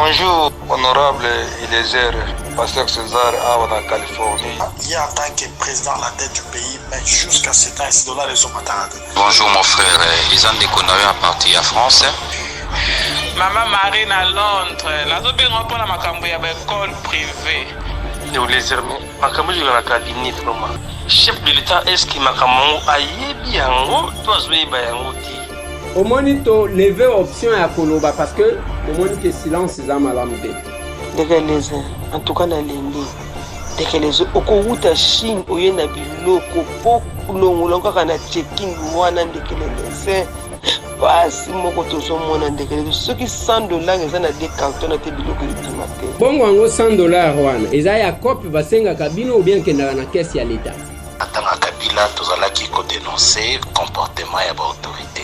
Bonjour, honorable Eliezer, pasteur César, en Californie. Il est en tant que président à la tête du pays, mais jusqu'à ce temps, c'est dollar les hommes attendent. Bonjour mon frère, ils ont déconné à partir à France. Maman Marine à Londres, la zone bien pour la macambo ya école privée. De les armées, macambo de la cabinet vraiment. Chef de l'État est-ce que macambo aïe bien toi zoé bayango ti. Au monito lever option à Koloba parce que au monito silence c'est à malamté. Dekeleze en tout cas na lende. Dekeleze okouta Chine oyena biloko po kulongolonga kana checking wana dekeleze. Basi moko tozomona ndekeleze soki $100 eza na des cartons na te biloko etimate. Bongo yango $100 wana eza ya copie basenga kabino ou bien kendaka na caisse ya l'État. Atanga Kabila tozalaki ko dénoncer comportement ya ba autorité.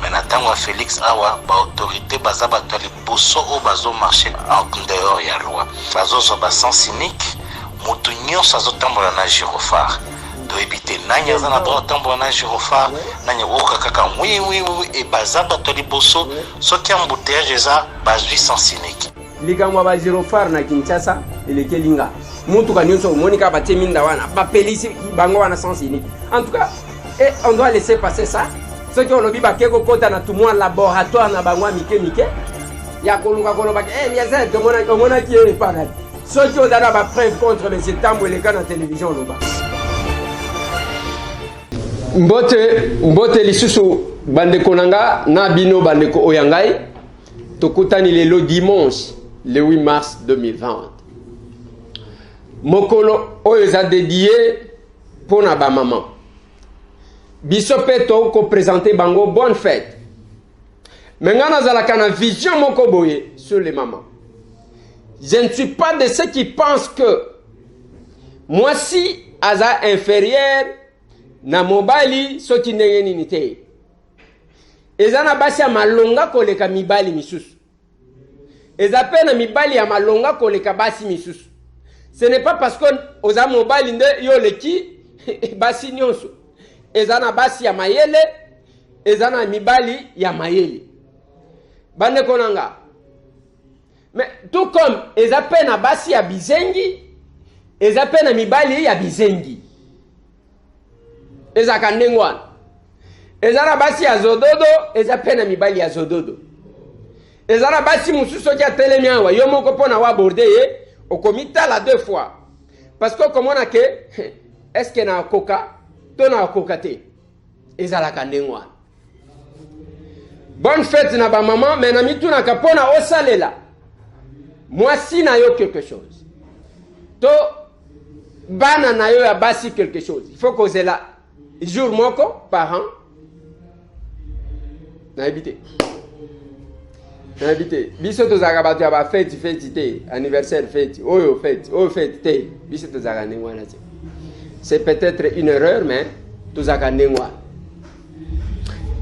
Mais natango Félix awa ba autorité baza bato liboso o bazo marcher en dehors ya loi. Bazo zo ba sens cynique mutu nyonso azotambola na gyrophare. Do éviter nanya za na droit tambola na gyrophare nanya woka kaka oui et baza bato liboso soki embouteillage eza bazwi sens cynique. Likamwa ba gyrophare na Kinshasa elekelinga. Mutu kanyonso monika bateminda wana ba pelisi bango wana sens cynique. En tout cas, on doit laisser passer ça. Ceux qui ont le bibakeko kota na tout moi laboratoire na bangwa mike ya koluka koloba Eliezer to mona qui est pas là. Ceux qui ont donné ba preuve contre les Tambo les cas na télévision loba. Mbote lisusu bande konanga na bino bande ko oyangai tokutani lelo dimanche le 8 mars 2020. Mokolo oyo za dédié pour na ba maman. Bisopeto ko présenter bango bonne fête. Mengana zalaka na vision moko boye sur les mamans. Je ne suis pas de ceux qui pensent que moi si aza inférieur na mobali soki ndenge nini te. Ezana basi ya malonga koleka mibali misusu. Eza pe na mibali ya malonga koleka basi misusu. Ce n'est pas parce que oza mobali nde yo leki basi nyonso. Ezana basi ya mayele, ezana mibali ya mayele. Bande konanga. Mais tout comme ezapena basi ya bizengi, ezapena mibali ya bizengi. Ezaka ndengwana. Ezana basi ya zododo, ezapena mibali ya zododo. Ezana basi mususu kia telemi awa, yo moko pona wa borde ye, okomita la 2 fois. Parce que comme on a que, est-ce qu'il y a un coca? Tona kokate ezalaka ndengwa. Bonne fête na ba maman, mais na mitu na kapona osalela. Moi si na yo quelque chose. To bana na yo ya basi quelque chose. Il faut causer là jour moko par an. Na habité. Na habité. Biso to zaka batu ya ba fête te, anniversaire fête, oyo fête te. Biso to zaka ndengwa na te. C'est peut-être une erreur, mais tout ça quand même.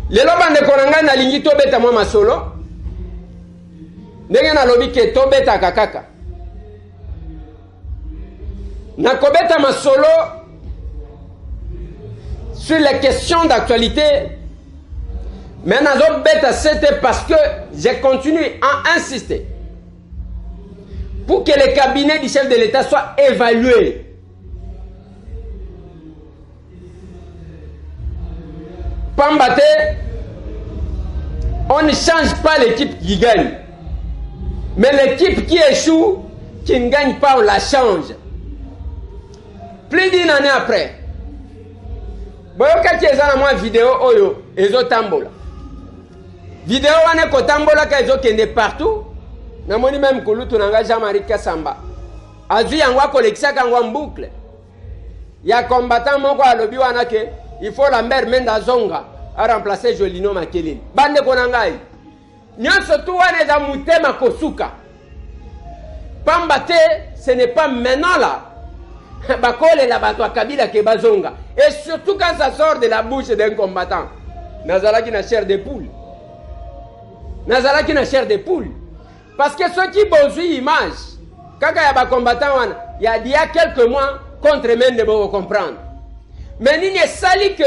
Les lobes de Konanga na lingi to beta moi masolo. Ndenge na lobi ke to beta kakaka. Na kobeta masolo sur les questions d'actualité. Mais na zo beta c'était parce que j'ai continué à insister pour que le cabinet du chef de l'État soit évalué. Pambate, on ne change pas l'équipe qui gagne. Mais l'équipe qui échoue, qui ne gagne pas, on la change. Plus d'une année après, boyoka qui est dans moi vidéo oyo ezo tambola. Vidéo wane ko tambola ka ezo kende partout. Na moni même kulutu nanga Jean-Marie Kasamba. Azui yangwa kolekisa kangwa mboucle. Ya combattant moko alobi wana ke il faut la mère Menda Zonga a remplacé Jolino Makelele. Bande konangai. Nyonso tu wane za mutema kosuka. Pambate, ce n'est pas maintenant là. Bakole la bato Kabila ke bazonga. Et surtout quand ça sort de la bouche d'un combattant. Nazalaki na chair de poule. Nazalaki na chair de poule. Parce que ceux qui bozui image, kaka ya ba combattant wana, il y a quelques mois contre Mende bo comprendre. Mais il n'est sali que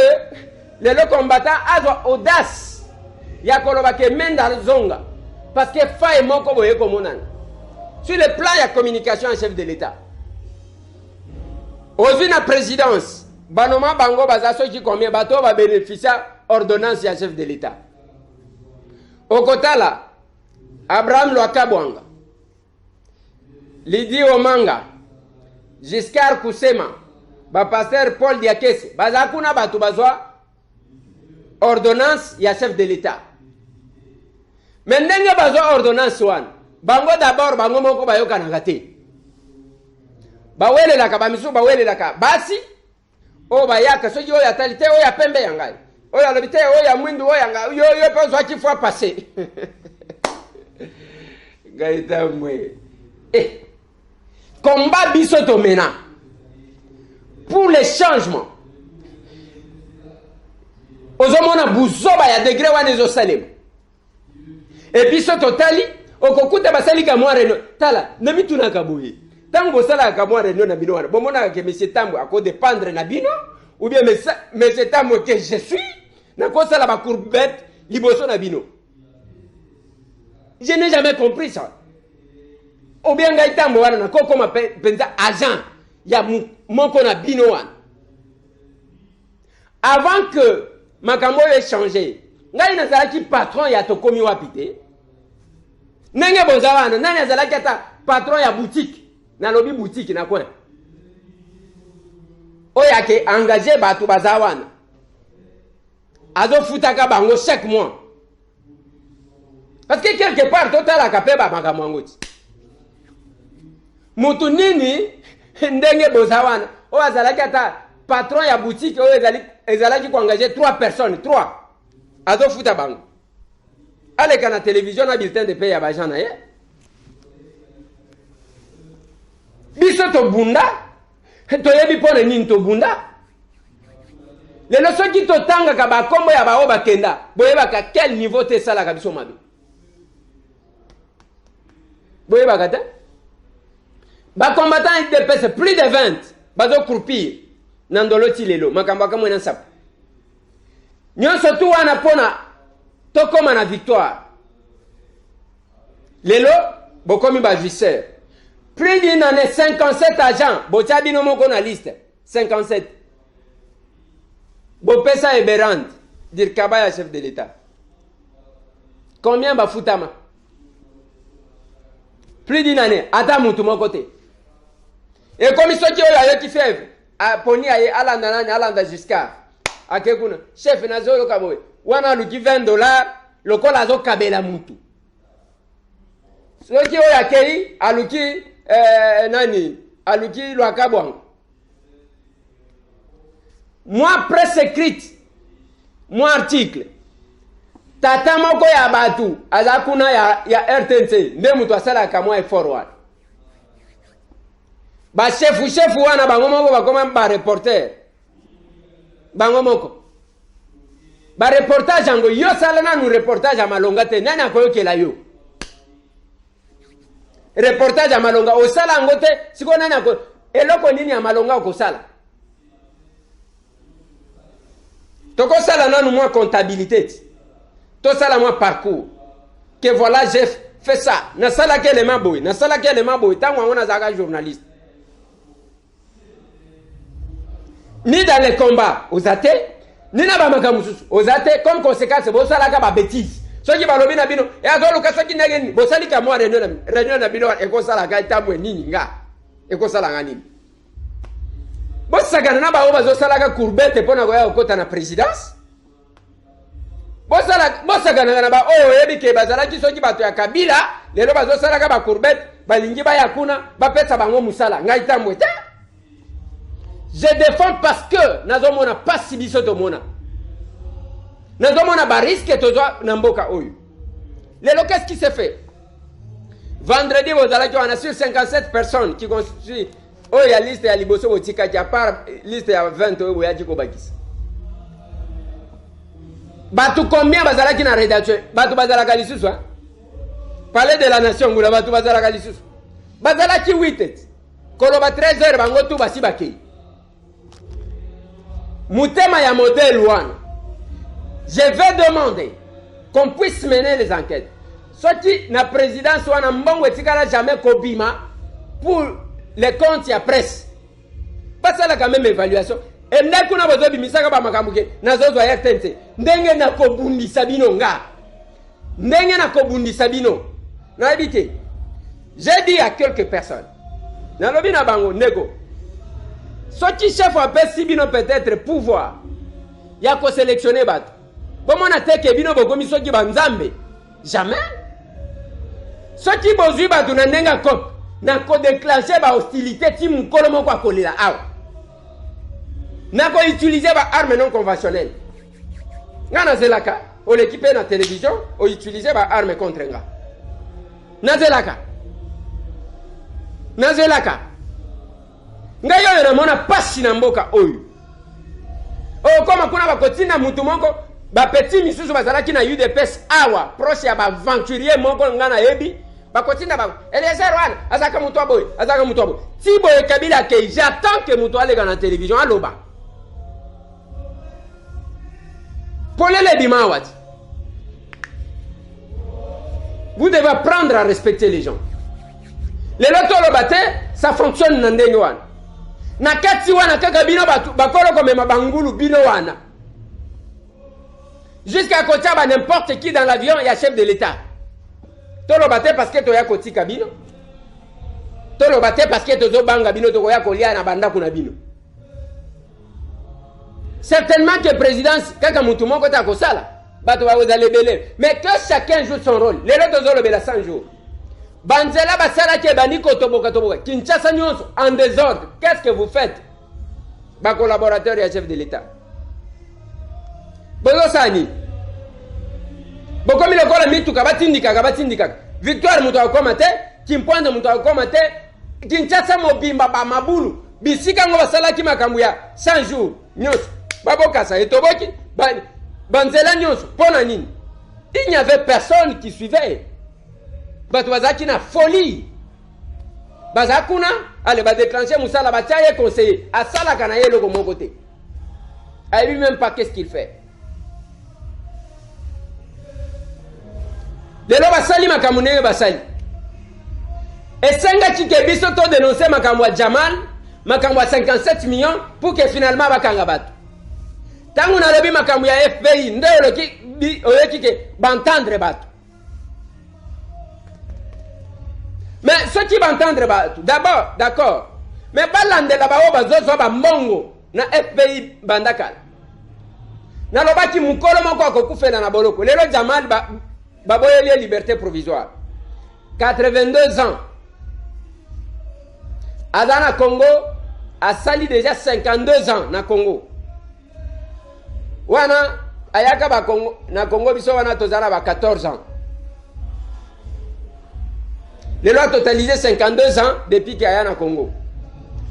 les combattants ont audace. Il y a que Menda Zonga parce que faille moko boye komonana. Sur le plan de communication en chef de l'État. Aujourd'hui, la présidence, Banoma Bango Bazaso qui combien bateau va bénéficier ordonnance à chef de l'État. Au côté là, Abraham Loakabwanga, Lydie Omanga, Giscard Kousema, pasteur Paul Diakese, Bazakuna Batu Bazwa, ordonnance à chef de l'État. Maintenant, il y a ordonnance one. Bango d'abord, bango moko bayoka nangate. Bawele laka, bamisu bawele laka. Basi, o bayaka, soji o ya talite, o ya pembe yangai. O ya lobite, o ya mwindu, o ya nga. Yo penso qui fois passé. Gaïta mwe. Combat bisoto mena. Pour les changements. Ozomona buzoba ya degré wane zo salem. Et puis ce totali, okokuta basali ka mwa reno. Tala, nami tunaka boye. Tango sala ka mwa reno na bino wana. Bomona ke monsieur Tambo ako dépendre na bino ou bien monsieur Tambo que je suis na ko sala ba courbette liboso na bino. Je n'ai jamais compris ça. Ou bien ngai Tambo wana na ko koma penza agent ya moko na bino wana. Avant que makambo ait changé, ngai nazalaki patron ya tokomi wapite. Nenge bozawana, nani azalaki ata patron ya boutique, na lobi boutique na kona. Oya ke engagé batu bazawana. Azo futaka bango chaque mois. Parce que quelque part total akape ba makambo ngoti. Mutu nini ndenge bozawana. Oya azalaki ata patron ya boutique oya ezalaki ko engager 3 personnes, 3. Azo futa bango. Allez, quand la télévision a bulletin de paye à Bajan, biso to bunda, to yebi pone nin to bunda. Les leçons qui to tanga kaba kombo ya ba oba kenda, boyeba ka quel niveau te sala ka biso mabe. Boyeba ka te? Ba combattant IDPS plus de 20, bazo croupir nandolo tilelo, makambaka mwana sap. Nyon sotu wana pona Tokoma na victoire. Lelo, bokomi bajisseur. Plus d'une année, 57 agents. Bochabi no moko na liste. 57. Bopesa Eberand. Dire Kabaya, chef de l'État. Combien bafutama? Plus d'une année. Ata mutu mon côté. Et comme ils sont qui ont eu qui fait. Poni aye alanda nani alanda Giscard. Akekuna. Chef nazolo kaboy. Wana luki $20, lokola zo kabela mutu. Soki oya kei, aluki, nani, aluki Loakabwanga. Moi, presse écrite, moi, article, tata moko ya batu, azakuna ya RTNC, nde mutu asala kamwa e forward. Ba chefu wana bango moko bakoma ba reporter. Bango moko. Ba reportage ango yo sala na nu reportage a Malonga te nani akoyokela yo. Reportage a Malonga o sala ango te siko nani ako eloko nini ya Malonga ko sala. Toko sala nanu moi comptabilité. To sala moi parcours. Que voilà j'ai fait ça. Na sala kele maboy, na sala kele maboy tango ngona zaka journaliste. Ni dans les combats, aux athées Nina ba makamususu ozate comme conséquence bo sala ka ba bêtise soki ba lobi na bino e azolo ka soki ndenge bo sali ka mo réunion na bino e ko sala ka tamwe nini nga e ko sala ngani bo sagana na ba o bazo sala ka courbette pona ko ya okota na présidence bo sagana na ba o yebi ke bazala ki soki bato ya Kabila lelo bazo sala ka ba courbette balingi ba yakuna ba pesa bango musala ngai tamwe ta. Je défends parce que nazomona pas si biso to mona. Nazomona ba risque to na mboka oyo. Lelo qu'est-ce qui s'est fait? Vendredi vous allez on a sur 57 personnes qui constituent oyo ya liste ya liboso botika ki à part liste ya 20 oyo ya jiko bakisa. Batu combien bazalaki na rédaction? Batu bazalaka lisusu hein? Palais de la nation ngula batu bazalaka lisusu. Bazalaki 8. Koloba 13h bango tu basi bakei. Moutema ya modèle one. Je vais demander qu'on puisse mener les enquêtes Sorti na présidence wana mbongo etikala jamais kobima pour les comptes ya presse. Pas ça la quand même évaluation. Et ndeko na bozo bimisaka ba makambuke nazozo ya tente. Ndenge na kobundisa bino nga. Ndenge na kobundisa bino. Na habité. J'ai dit à quelques personnes. Na lobi na bango ndeko. Sorti chef a pesi bino peut-être pouvoir. Ya ko sélectionner bato. Comment na teke bino bokomi soki banzambe? Jamais. Ce qui bozui ba tunandenga kop na ko déclencher ba hostilité ti mukolo moko akolela awa. Na ko utiliser ba arme non conventionnelle. Ngana zelaka o l'équipe na télévision o utiliser ba arme contre nga. Na zelaka. Na zelaka. Nga yo na mona pasi na mboka oyo. O koma kuna ba kotina mutu moko ba petit misusu bazalaki na UDPS awa proche ya ba aventurier moko ngana yebi bakotinda ba Eliezer wana azaka mutu aboy Tibo e Kabila ke j'attends que mutu alega na télévision aloba polele bima wati. Vous devez apprendre à respecter les gens. Les loto lobate ça fonctionne na ndenge wana na kati wana kaka bino batu bakolo comme mabangulu bino wana jusqu'à côté ba n'importe qui dans l'avion il y a chef de l'état. Tolo bate parce que toya koti kabino. Tolo bate parce que tozo banga bino toya kolia na banda kuna bino. Certainement que présidence kaka mutu moko ta kosala bato ba ozale belé mais que chacun joue son rôle. Lelo tozo lobela 100 jours. Banzela basala ke baniko toboka Kinshasa nyonso en désordre. Qu'est-ce que vous faites? Ba collaborateur et chef de l'état. Bozo sani. Bokomi lokola mituka batindika. Victoire mutu akoma te, Kimpondo mutu akoma te, Kinshasa mobimba ba mabulu. Bisika ngo basala ki makambu ya 100 jours. Nyonso. Babokasa etoboki, banzela nyonso pona nini? Il n'y avait personne qui suivait. Bato bazaki na folie. Bazakuna, allez ba déclencher musala batiaye conseiller. Asala kana yelo ko mon côté. A lui même pas qu'est-ce qu'il fait. Lelo basali makambo ndenge basali. Esenga chikebiso to dénoncer makambo ya Jamal, makambo ya 57 millions pour que finalement bakanga bato. Tangu na lobi makambo ya FPI ndelo ki oyeki ke bantendre bato. Mais ceux qui bantendre bato, d'abord, d'accord. Mais pas landela ba bazozo ba mbongo na FPI bandakala. Na lobaki mukolo moko akokufela na boloko. Lelo Jamal Baboye liberté provisoire. 82 ans. Adana Congo a sali déjà 52 ans na Congo. Wana ayaka ba Congo na Congo biso wana tozala ba 14 ans. Les lois totalisé 52 ans depuis qu'il y a na Congo.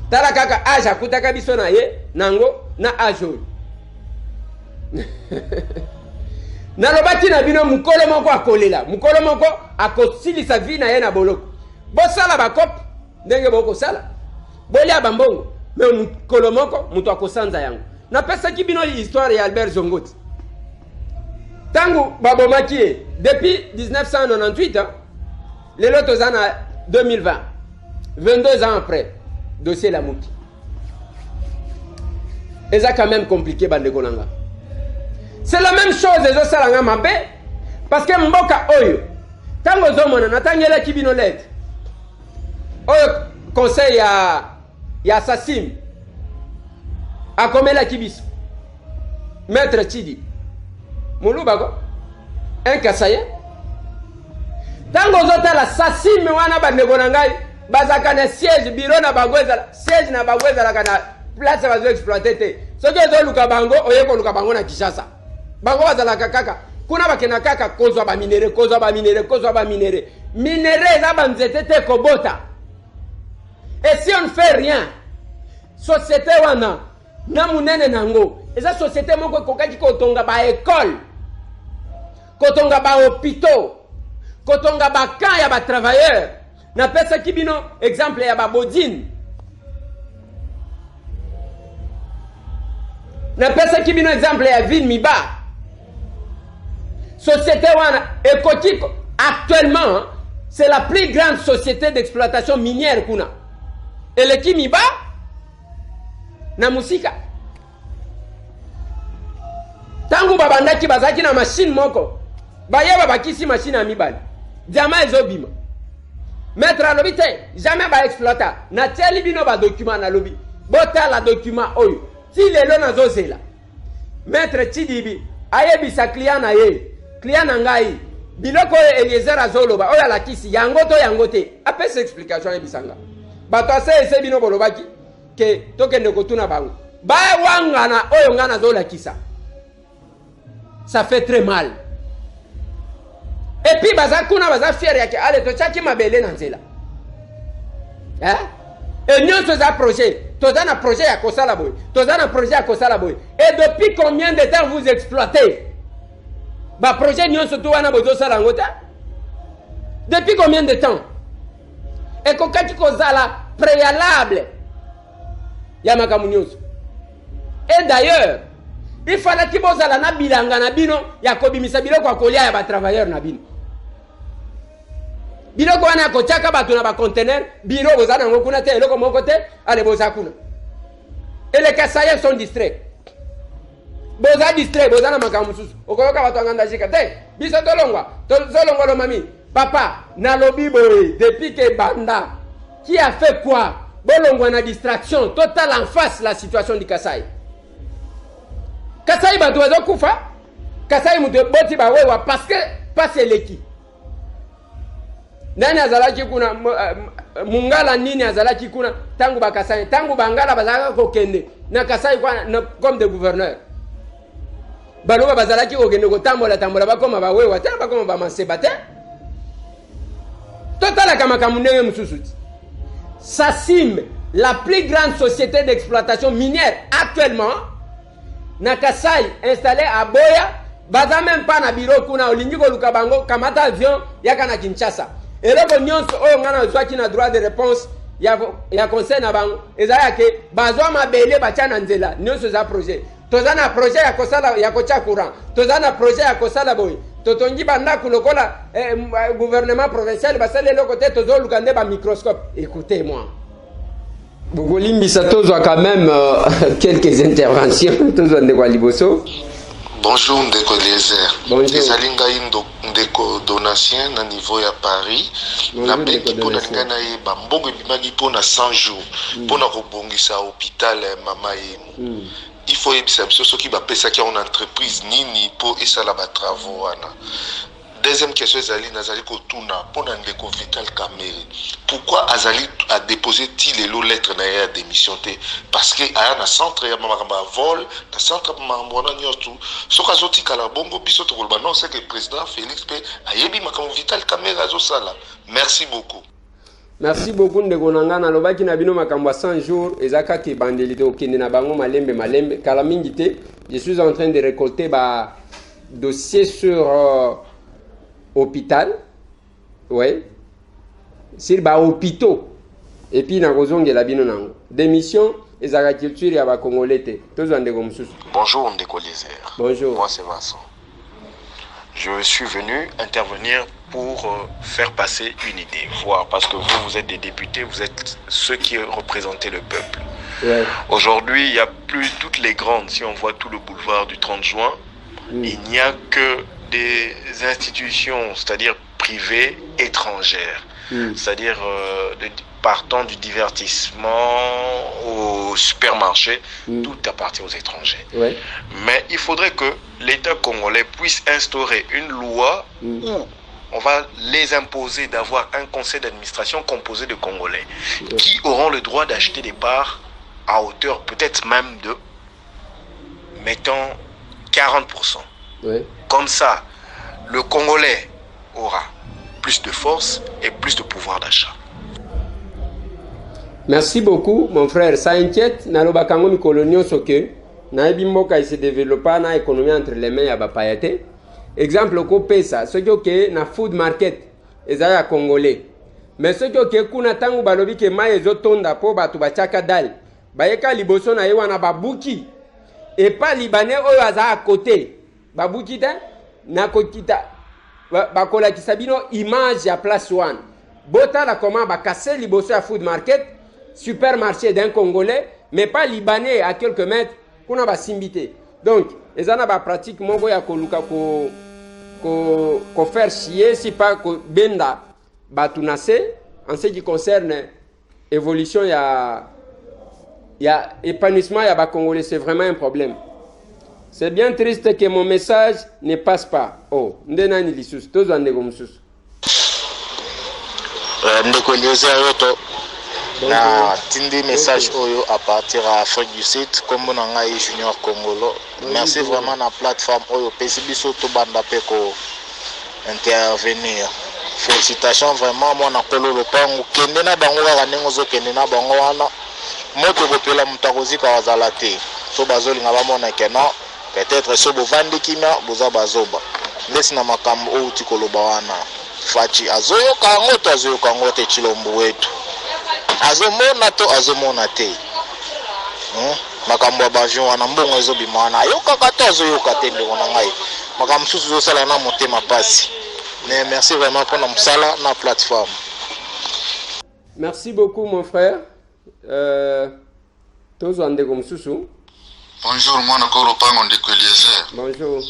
Tala kaka âge akutaka biso na ye nango na âge. Nalobaki na bino mukolo moko akolela mukolo moko akosilisa vie na ye na boloko bosala bakop ndenge boko sala bolia bambongo mais mukolo moko muto akosanza yango na pesa ki bino histoire ya Albert Zongoti tangu babomaki depuis 1998 les lotos en 2020 22 ans après dossier la muki et ça quand même compliqué bande konanga. C'est la même chose les autres salanga mabe parce que mboka oyo tango zomona natangela kibino lettre oyo conseil ya Sassim akomela kibiso maître Chidi muluba ko un kasaye tango zota la Sassim wana bandeko na ngai bazaka na siège bureau na bagweza siège na bagweza la kana place bazo exploiter te soki ezo luka bango oyeko luka bango na Kinshasa bango bazalaka kaka kuna bakena kaka kozwa ba minere minere za banzete te kobota. Et si on ne fait rien société wana na munene nango eza société moko kokaki kotonga ba école kotonga ba hôpitaux kotonga ba camp ya ba travailleurs na pesa kibino exemple ya ba bodine na pesa kibino exemple ya ville miba société wana ekoti Actuellement, c'est la plus grande société d'exploitation minière kuna. Et le Kimiba, na musika. Tangu babandaki bazaki na machine moko. Bayeba bakisi machine amibali. Diama ezobima. Maître alobi te, jamais ba exploiter. Na tieli bino ba document na lobi. Bota la document oyo. Ti lelo na zozela. Maître Chidibi, ayebi sa client na ye. Client na ngai. Biloko Eliezer azoloba oya la kisi yango te. Apesa explication ebisanga. Bato ase bino bolobaki ke tokende kotuna bango. Ba wanga na oyo ngana zola kisa. Ça fait très mal. Et puis baza kuna baza fier yake ale to chaki mabele na nzela. Et nous tous projet, tous un projet à kosala boy, tous un projet à kosala boy. Et depuis combien de temps vous exploitez? Ba projet nous surtout wana bozo sala ngota. Depuis combien de temps? Et kokati kozala préalable. Ya makamu news. Et d'ailleurs, il fallait que vous allez na bilanga na bino ya kobimisa biloko akolia ya ba travailleurs na bino. Biloko wana kochaka batu na ba conteneur, biro bozana ngokuna te eloko moko te, ale bozakuna. Et les Kasaïens sont distraits. Boza distrait, bozana makamu susu. Okoyoka batu nganda jika te. Biso tolongwa lo mami. Papa, na lobi boy depuis que banda qui a fait quoi? Bolongwa na distraction totale en face la situation du Kasaï. Kasai batu wazo kufa, Kasai mutu boti ba wewa parce que passe leki. Nani azalaki kuna mungala nini azalaki kuna tangu ba Kasai, tangu bangala bazaka kokende na Kasai kwa comme de gouverneur. Baloba bazalaki kokende ko tambola bakoma ba wewa te bakoma ba manseba te. Totala kama kamunenge mususuti. Sasim, la plus grande société d'exploitation minière actuellement na Kasai installé à Boya, baza même pas na bureau kuna olingi ko lukabango kamata avion yaka na Kinshasa. Et là nyonso oyo ngana zwaki na droit de réponse ya conseil na bango ezaya ke bazwa mabele bachana nzela nyonso za projet. Tozana projet ya kosala ya kocha courant. Tozana projet ya kosala boy. Totongi banda kulokola gouvernement provincial basale le côté tozo lukande ba microscope. Écoutez-moi. Bogolimbi Satozo a quand même quelques interventions. Bonjour Ndeko Eliezer. Bonjour. Ezalinga Ndeko donatien na niveau ya Paris. Na benki pona linga na ye bambongo ebimaki pona 100 jours. Pona kobongisa hôpital mama ye. Il faut yebisa biso soki bapesaki en entreprise nini po esala ba travaux wana. Deuxième question, Azali Nazali Kotuna, pour Ndeko Vital Kamere. Pourquoi Azali a déposé-t-il les lettres de démission? Parce qu'il y a un centre, il y a un vol, un centre, il y a un tout. Ce qui est Kalabongo, non, c'est que le président Félix P. a yebi Makamo Vital Kamere Azosala. Merci beaucoup. Merci beaucoup Ndeko Nangana. Lobaki Nabino Makambo 100 jours, Ezaka ki bandelite okende na bango malembe. Kalamingite, je suis en train de récolter ba dossier sur hôpital, ouais, sur ba hôpitaux, et puis na kozonge la bino nango. Démission, et la culture ya ba congolais te. Bonjour Ndeko Eliezer. Bonjour. Moi c'est Vincent. Je suis venu intervenir pour faire passer une idée, voir, parce que vous êtes des députés, vous êtes ceux qui représentez le peuple. Ouais. Aujourd'hui, il n'y a plus toutes les grandes, si on voit tout le boulevard du 30 juin, il n'y a que des institutions, c'est-à-dire privées, étrangères, c'est-à-dire partant du divertissement au supermarché, tout appartient aux étrangers. Ouais. Mais il faudrait que l'État congolais puisse instaurer une loi où on va les imposer d'avoir un conseil d'administration composé de Congolais qui auront le droit d'acheter des parts à hauteur peut-être même de, mettons, 40%. Ouais. Comme ça, le Congolais aura plus de force et plus de pouvoir d'achat. Merci beaucoup, mon frère. Ça inquiète. Naloba kango mikolonio soke. Na ebimboka se développa na économie entre les mains ya bapayate. Exemple ko pesa. Ce que na food market ezaya congolais. Mais ce que kuna tangu balobi ke mai ezotonda po batu bachaka dal. Bayeka liboso na ye wana babuki. Et pas libanais oyo aza à côté. Babuki te na kokita bakolakisa bino image ya place one botala comment bakase liboso ya food market supermarché d'un Congolais mais pas libanais à quelques mètres kuna basimbi te. Donc ezana ba pratique moko ya koluka ko faire chier si pas ko benda batunase en ce qui concerne évolution ya épanouissement ya ba Congolais. C'est vraiment un problème. C'est bien triste que mon message ne passe pas. Oh, ndenani lisusu tozo ndeko mususu ndeko Eliezer yoto na tindi message oyo à partir à Afrique du Sud comme na ngai Junior Congolo. Merci vraiment na plateforme oyo pesi biso to banda pe ko intervenir. Félicitations vraiment moi na kolo lopango kende na bango kaka ndenge ozokende na bango wana moto kopela mutakozi ka wazala te so bazolinga bamona ke non peut-être so bovandi kimia boza bazoba ndesi na makambo oyo tikoloba wana fachi azoyoka yango to azoyoka yango te chilombo wetu azomona to azomona te makambo ya bavion wana mbongo ezobima wana ayokaka to azoyoka te ndeko na ngai makambo mosusu ezosala na motema pasi. Mais merci vraiment pour notre salle, notre plateforme. Merci beaucoup mon frère. Bonjour, moi nakoro pango ndeko Eliezer. Bonjour.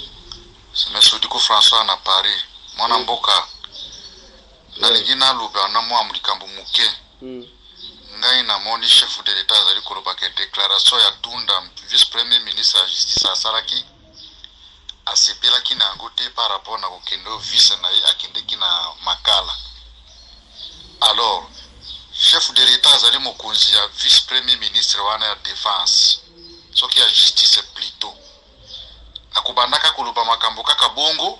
C'est monsieur Diko François na Paris. Mwana mboka. Nalingina luba na mwa mlikambo muke. Ngai na moni chef de l'état azali koloba ke déclaration ya Tunda vice premier ministre ya justice asalaki asepelaki na yango te par rapport na kokendo vice na ye akendeki na makala. Alors chef de l'état azali mokonzi ya vice premier ministre wana ya défense soki ya justice plutôt akubandaka koloba makambo kaka bongo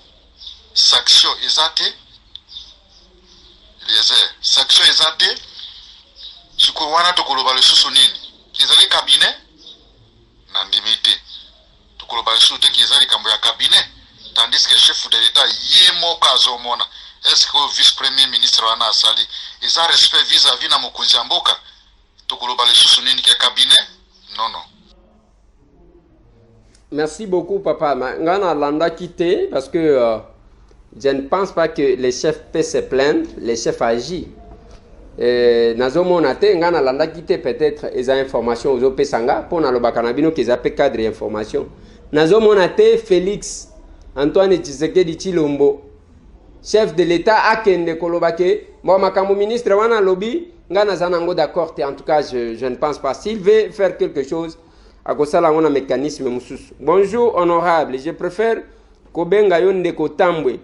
sanction eza te sanction eza te siko wana tokoloba lisusu nini ezali cabinet na ndimi te tokoloba lisusu te ezali kambo ya cabinet tandis que chef de l'état ye moko azomona est-ce que vice premier ministre wana asali eza respect vis-à-vis na mokonzi ya mboka tokoloba lisusu nini ke cabinet non. Merci beaucoup papa. Ngana landa quitté parce que je ne pense pas que les chefs peuvent se plaindre, les chefs agissent. Nazomona te ngana landa quitté peut-être les informations aux opesanga pour na lobakanabino qu'ils appellent cadre information. Nazomona te Félix Antoine Tshisekedi Tshilombo chef de l'État akende kolobake moi makambo ministre wana lobby ngana zanango d'accord en tout cas je ne pense pas s'il veut faire quelque chose à kosala ngona mécanisme mususu. Bonjour honorable, je préfère kobenga yonde kotambwe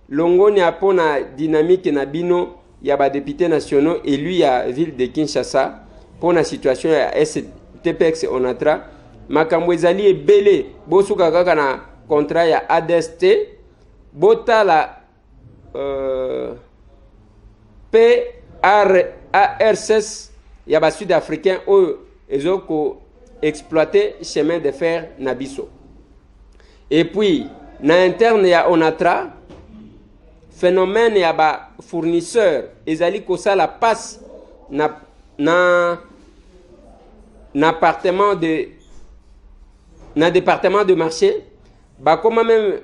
longoni apona dynamique na bino ya ba députés nationaux élus ya ville de Kinshasa pour la situation ya STPX Onatra makambo ezali ebele bosuka kaka na contrat ya ADST botala PRSS ya ba sud-africain oyo ezoko exploiter chemin de fer nabiso. Et puis na interne ya Onatra phénomène ya ba fournisseur ezali kosala passe na appartement de na département de marché ba koma même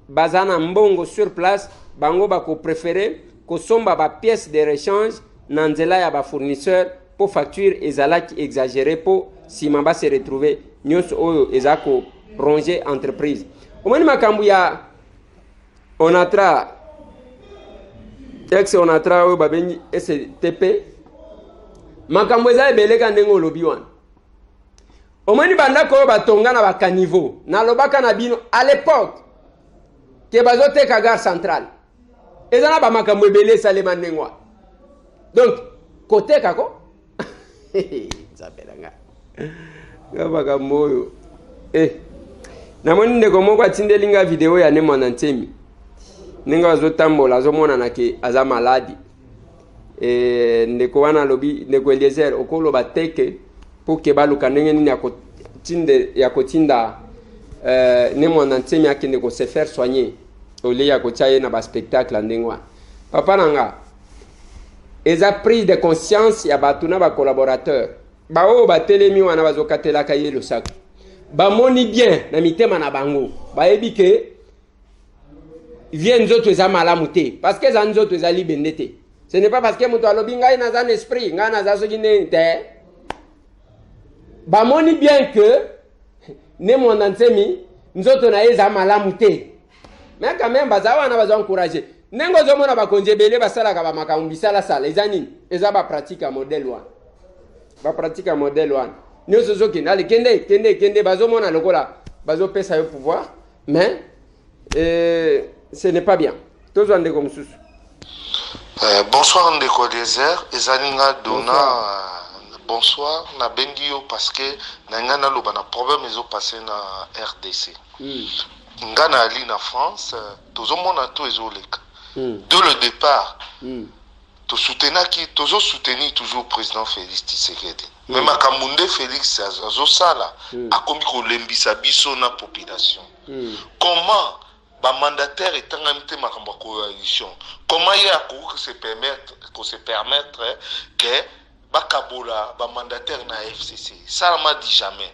bazana mbongo sur place bango ba ko préférer ko somba ba pièce de rechange na nzela ya ba fournisseur pour facture ezalaki exagéré pour si mamba se retrouver nyos oyo ezako ronger entreprise omani makambu ya Onatra ex Onatra oyo babengi STP makambu eza ebeleka ndenge olobi wana omani bandako oyo batonga na bakaniveau nalobaka na bino à l'époque ke bazoteka gare centrale eza na bamakambo ebele esalema ndenge wana donc koteka ko nzapelanga nga makambo oyo namoni ndeko moko atindelinga video ya Nemwana Ntemi ndenge azotambola azomonana ke aza maladi ndeko wana lobi ndeko Eliezer okoloba teke pour ke baluka ndenge nini ya kotinda Nemwana Ntemi akende ko se faire soigner ole ya kotia ye na ba spectacle ndenge wana papa nanga eza prise de conscience ya bato na ba collaborateur bao batelemi wana bazokatelaka ye le sac bamoni bien na mitema na bango bayebi ke vient nous autres à malamouté parce que nous autres à libénété. Ce n'est pas parce que nous avons un esprit, nous avons un bah moni bien que ne mon ansemi nous autres à malamouté. Mais quand même bazawa na bazo encourager. Nengo zo mona ba konjebele basala ka ba makambisa la sala ezani ezaba pratique à modèle 1. Ba pratique à modèle 1. Nous zo ki nali kende bazo mona lokola bazo pesa yo pouvoir mais ce n'est pas bien. Tous ndeko mususu. Bonsoir ndeko désert ezaninga dona bonsoir na bengio parce que na ngana loba na problème ezo passer na RDC. Ngana ali na France tozomona to ezoleka. Dès le départ tozo soutenir toujours président Félix Tshisekedi. Même à Kamunde Félix azosala akomi kolembisa biso na population. Comment ba mandataire etangami te makambo ya coalition, comment il a se permettre que bakabola ba mandataire na FCC ça m'a dit jamais.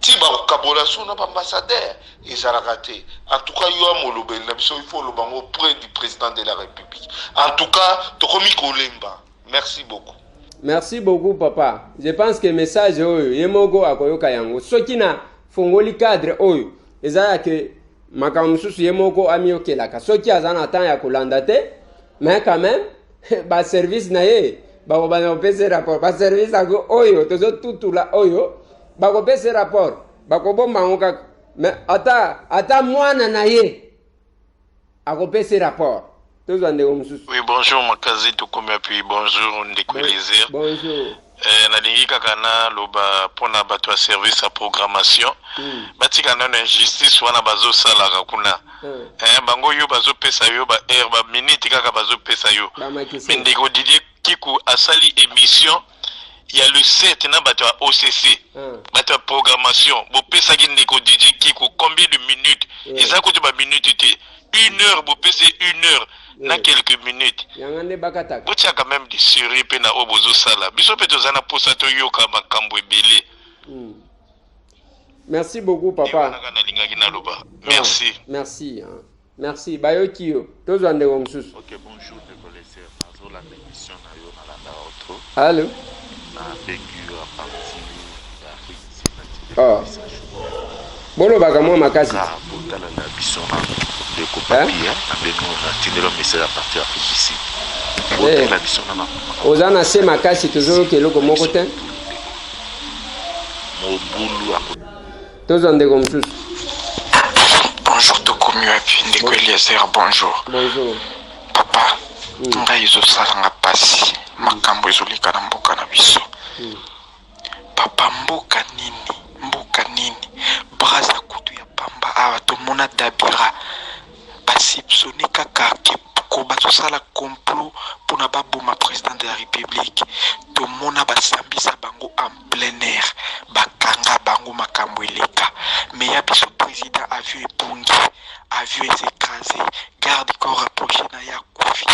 Si ba kabola so na ba ambassadeur ezalaka te. En tout cas yo amolobe na biso il faut le bango auprès du président de la République. En tout cas tokomi kolemba. Merci beaucoup. Merci beaucoup papa. Je pense que message oyo yemogo akoyoka yango soki na fongoli cadre oyo ezala que makamususu yemoko amiokelaka soki azana temps ya kolanda te mais quand même ba service na ye ba ko ba pese rapport ba service ako oyo tozo tutula oyo ba ko pese rapport ba ko bomba ngoka mais ata mwana na ye ako pese rapport tozo ande mususu. Oui, bonjour makazi tokomi puis bonjour ndeko Eliezer. Bonjour. Nalingi kaka na loba pona bato ya service ya programmation batika na injustice wana bazosalaka kuna bango yo bazopesa yo ba air ba minute kaka bazopesa yo mais ndeko Didier Kiku asali émission il y a le 7 na bato ya OCC bato ya programmation bopesaki ndeko Didier Kiku combien de minutes eza kuti ba minute te 1 heure bopesa 1 heure na quelques minutes. Botia quand même des séries pe na obozo sala. Biso pe tozana posa to yoka makambo ebele. Merci beaucoup papa. Merci. Merci. Merci. Bayoki yo. Tozo ande mususu. OK, bonjour de connaisseur. Nazo la émission na yo na landa auto. Allô. Na bengu à partir d'Afrique. Bolo bakamwa makasi. Botala na biso na de kopapia abeno na tindelo message à partir de ici. Botala biso na ozana se makasi toujours ke loko moko te. Mobulu tozo ndeko mususu. Bonjour tokomi wapi ndeko Eliezer bonjour. Bonjour. Papa. Ngai ezosalanga pasi makambo ezoleka na mboka na biso. Papa mboka nini braza kutu ya pamba awa tomona dabira basipsone kaka ko batosala complot pona baboma président de la République tomona basambisa bango en plein air bakanga bango makambo eleka mais ya biso président avion epungi avion écrasé garde corps rapproché na ya kufi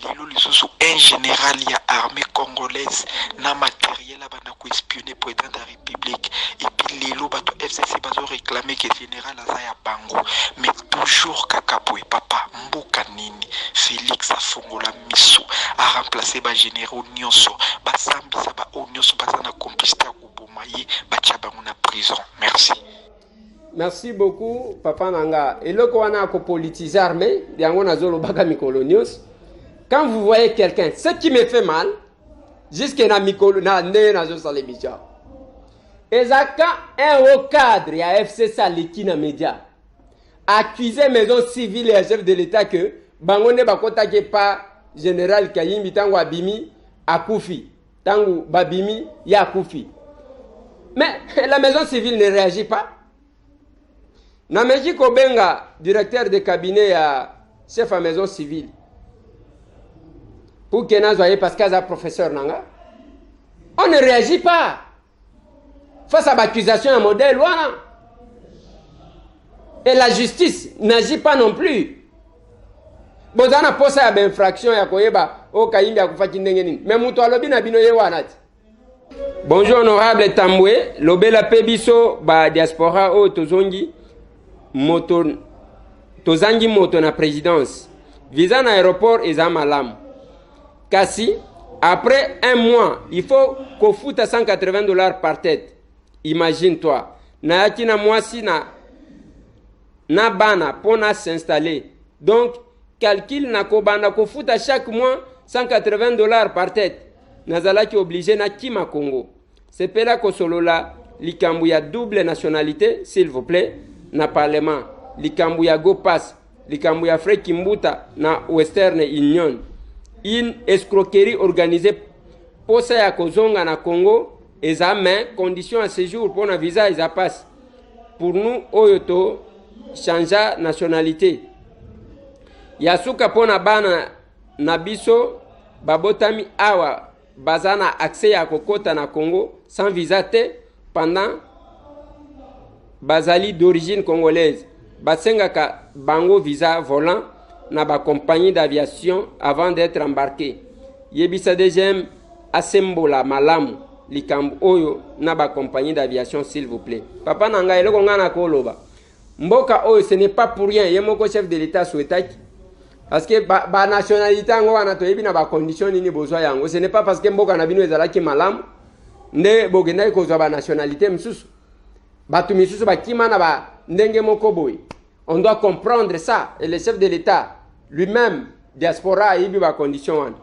lelo lisusu un général ya armée congolaise na matériel abanda ko espionner président de la République et puis lelo bato FCC bazo réclamer que général aza ya bango mais toujours kakapoe papa mboka nini Félix afongola miso a remplacé ba généraux nyonso basambisa ba nyonso bazana complicité ya koboma ye batia bango na prison. Merci. Merci beaucoup papa nanga eloko wana ko politiser armée yango nazolo baka mikolo news. Quand vous voyez quelqu'un, ce qui me fait mal, jusqu'à na mikolo na ne nazo salemicha. Ezaka un haut cadre ya FC Saliki na média. Accusé maison civile et chef de l'État que bangone bakota ke pas général Kayimbi tango abimi akufi. Tango babimi ya akufi. Mais la maison civile ne réagit pas. Nameji Kobenga, directeur de cabinet à chef à maison civile. Pour que nous soyons parce qu'il y a professeur Nanga. On ne réagit pas. Face à l'accusation à modèle, voilà. Et la justice n'agit pas non plus. Bon, on a posé à l'infraction, à Koyeba, au Kayimbi, à Koufaki Nengeni. Mais Moutou Alobi n'a binoye wanat. Bonjour, honorable Tamboué. Lobela Pebiso, ba diaspora, o Tozongi. Moto tozangi moto na présidence visa na aéroport eza malamu kasi après un mois il faut kofuta $180 par tête. Imagine toi nayaki na mwasi na bana pona s'installer, donc calcul na kobanda kofuta chaque mois $180 par tête. Nazalaki obligé na kima Congo sepela kosolola likambu ya double nationalité s'il vous plaît na parlement, likambu ya go pass, likambu ya frais kimbuta na Western Union, une escroquerie organisée posa ya kozonga na Congo eza mais condition à séjour pour na visa eza passe pour nous oyoto changer nationalité yasuka pona bana na biso babotami awa bazana accès ya kokota na Congo sans visa te pendant bazali d'origine congolaise basengaka bango visa volant na ba compagnie d'aviation avant d'être embarqué. Yebisa deuxième asembola malamu likambu oyo na ba compagnie d'aviation s'il vous plaît. Papa nanga eloko ngana koloba. Mboka oyo ce n'est pas pour rien yemoko chef de l'état souhaitaki parce que ba nationalité ngo wana to yebi na ba condition nini besoin yango, ce n'est pas parce que mboka na bino ezalaki malamu nde bogenda kozwa ba nationalité msusu batu misusu bakima na ba ndenge moko boy. On doit comprendre ça et le chef de l'état lui-même diaspora yebi ba condition wana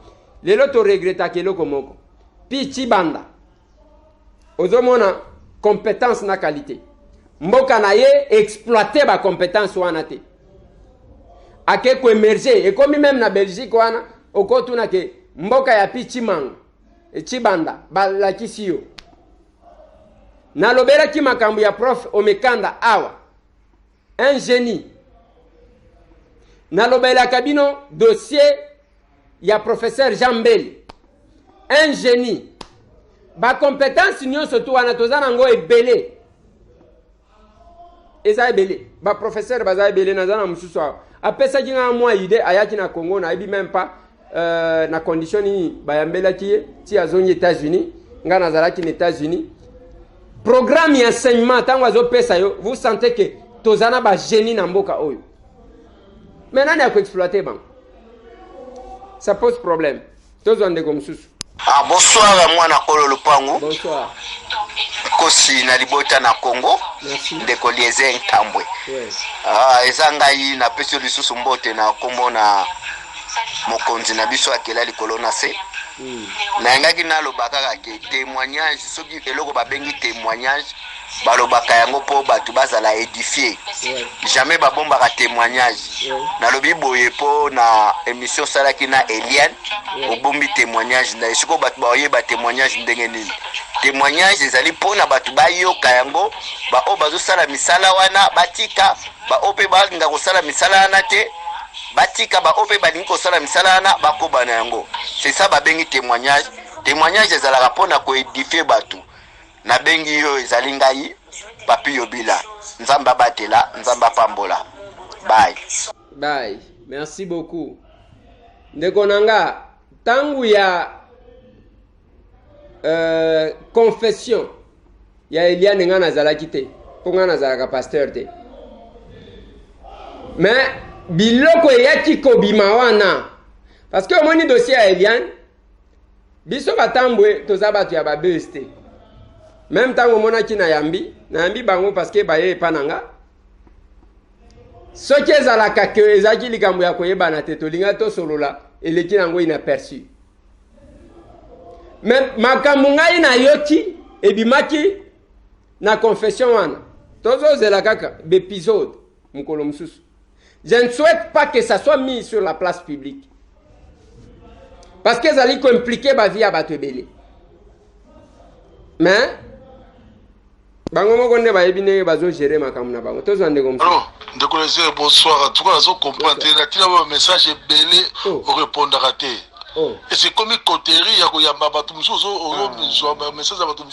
lelo to regretta keloko moko pichi banda ozomona compétence na qualité mboka na ye exploiter ba compétence wana te ake ko émerger et comme même na Belgique wana okotuna ke mboka ya pichi manga e chibanda bala kisio na lobera ki makambu ya prof omekanda awa un génie na lobela kabino dossier ya professeur Jean Mbeli un génie ba compétence nyonso to wana tozana ngo ebele eza ebele ba professeur baza ebele na zana mususu apesa jinga mwa ide ayaki na Congo na ebi même pas na condition ni bayambela ki ti azongi États-Unis ngana zalaki na États-Unis programme d'enseignement tango azo pesa yo vous sentez que tozana ba génie na mboka oyo maintenant na ko exploiter ban ça pose problème tozonde comme mususu. Ah, bonsoir mwana kolo lupangu. Bonsoir. Kosi na libota na Congo. Merci. Ndeko lieze ntambwe. Ouais. Ah, ezanga yi na peso lisusu mbote na kombo na mokonzi na biso akela likolo na se. Na ngaki na lobaka ke témoignage soki eloko babengi témoignage balobaka yango po batu bazala édifier. Jamais babombaka témoignage. Na lobi boye po na émission salaki na Eliane obombi témoignage na esiko batu baoye ba témoignage ndenge nini. Témoignage ezali po na batu bayoka yango ba o bazo sala misala wana batika ba ope balinga ko sala misala wana te batika ba ope balinga ko sala misala wana bakoba na yango. C'est ça babengi témoignage. Témoignage ezalaka po na ko édifier batu. Na bengi yo ezali ngai papi yobila nzamba batela nzamba pambola. Bye. Bye. Merci beaucoup. Ndeko nanga tangu ya confession ya Eliane nga nazalaki te po nga nazalaka pasteur te mais biloko eyaki kobima wana parce que omoni dossier ya Eliane biso batambwe toza bato ya babes te même tango omonaki na yambi bango parce que baye epananga soki ezalaka ke ezalaki likambo ya koyebana te tolinga tosolola eleki nango inaperçu mais makambo ngai na yoki ebimaki na confession wana tozozela kaka d'épisode mukolo mususu. Je ne souhaite pas que ça soit mis sur la place publique parce que ezali ko impliquer ba vie ya bato ebele mais bango moko nde bayebi ndenge bazogere makambo na bango tozwa ndeko mususu. Alors, ndeko leze bonsoir en tout cas nazo comprendre na tina ba message ebele o répondre te. Et c'est comme une coterie, il y a un bateau, un message à bateau,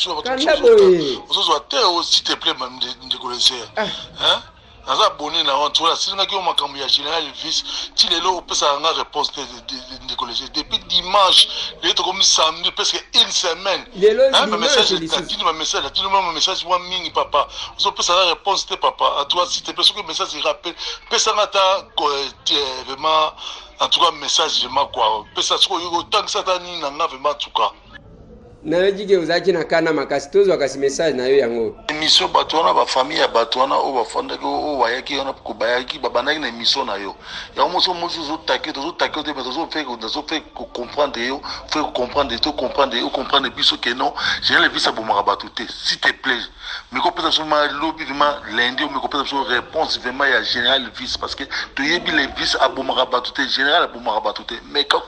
s'il te plaît, même de connaisser. naza abonné na on tola singa ki o makambo ya général Elvis ti lelo opesa nga réponse de collège depuis dimanche le to comme samedi presque une semaine un message tatine ma message tatine ma message wa mingi papa so pesa la réponse te papa à toi si te pesa que message rappelle pesa ngata vraiment en tout cas message vraiment quoi pesa so yo tant que ça tani na vraiment en tout cas na jige uzaki na kana makasitozo wakasi message na yo yango émission batwana ba famille ya batwana o bafanda ko o wayaki ona kubayaki babanaki na émission na yo ya moso zo taquer te zo fait comprendre yo faire comprendre to comprendre biso que non j'ai le visa bomara batuté s'il te plaît mais ko pesa soma lobby vraiment lundi mais ko pesa so réponse vraiment ya général vis parce que to yebi le vis a bomara batuté général a bomara batuté mais quand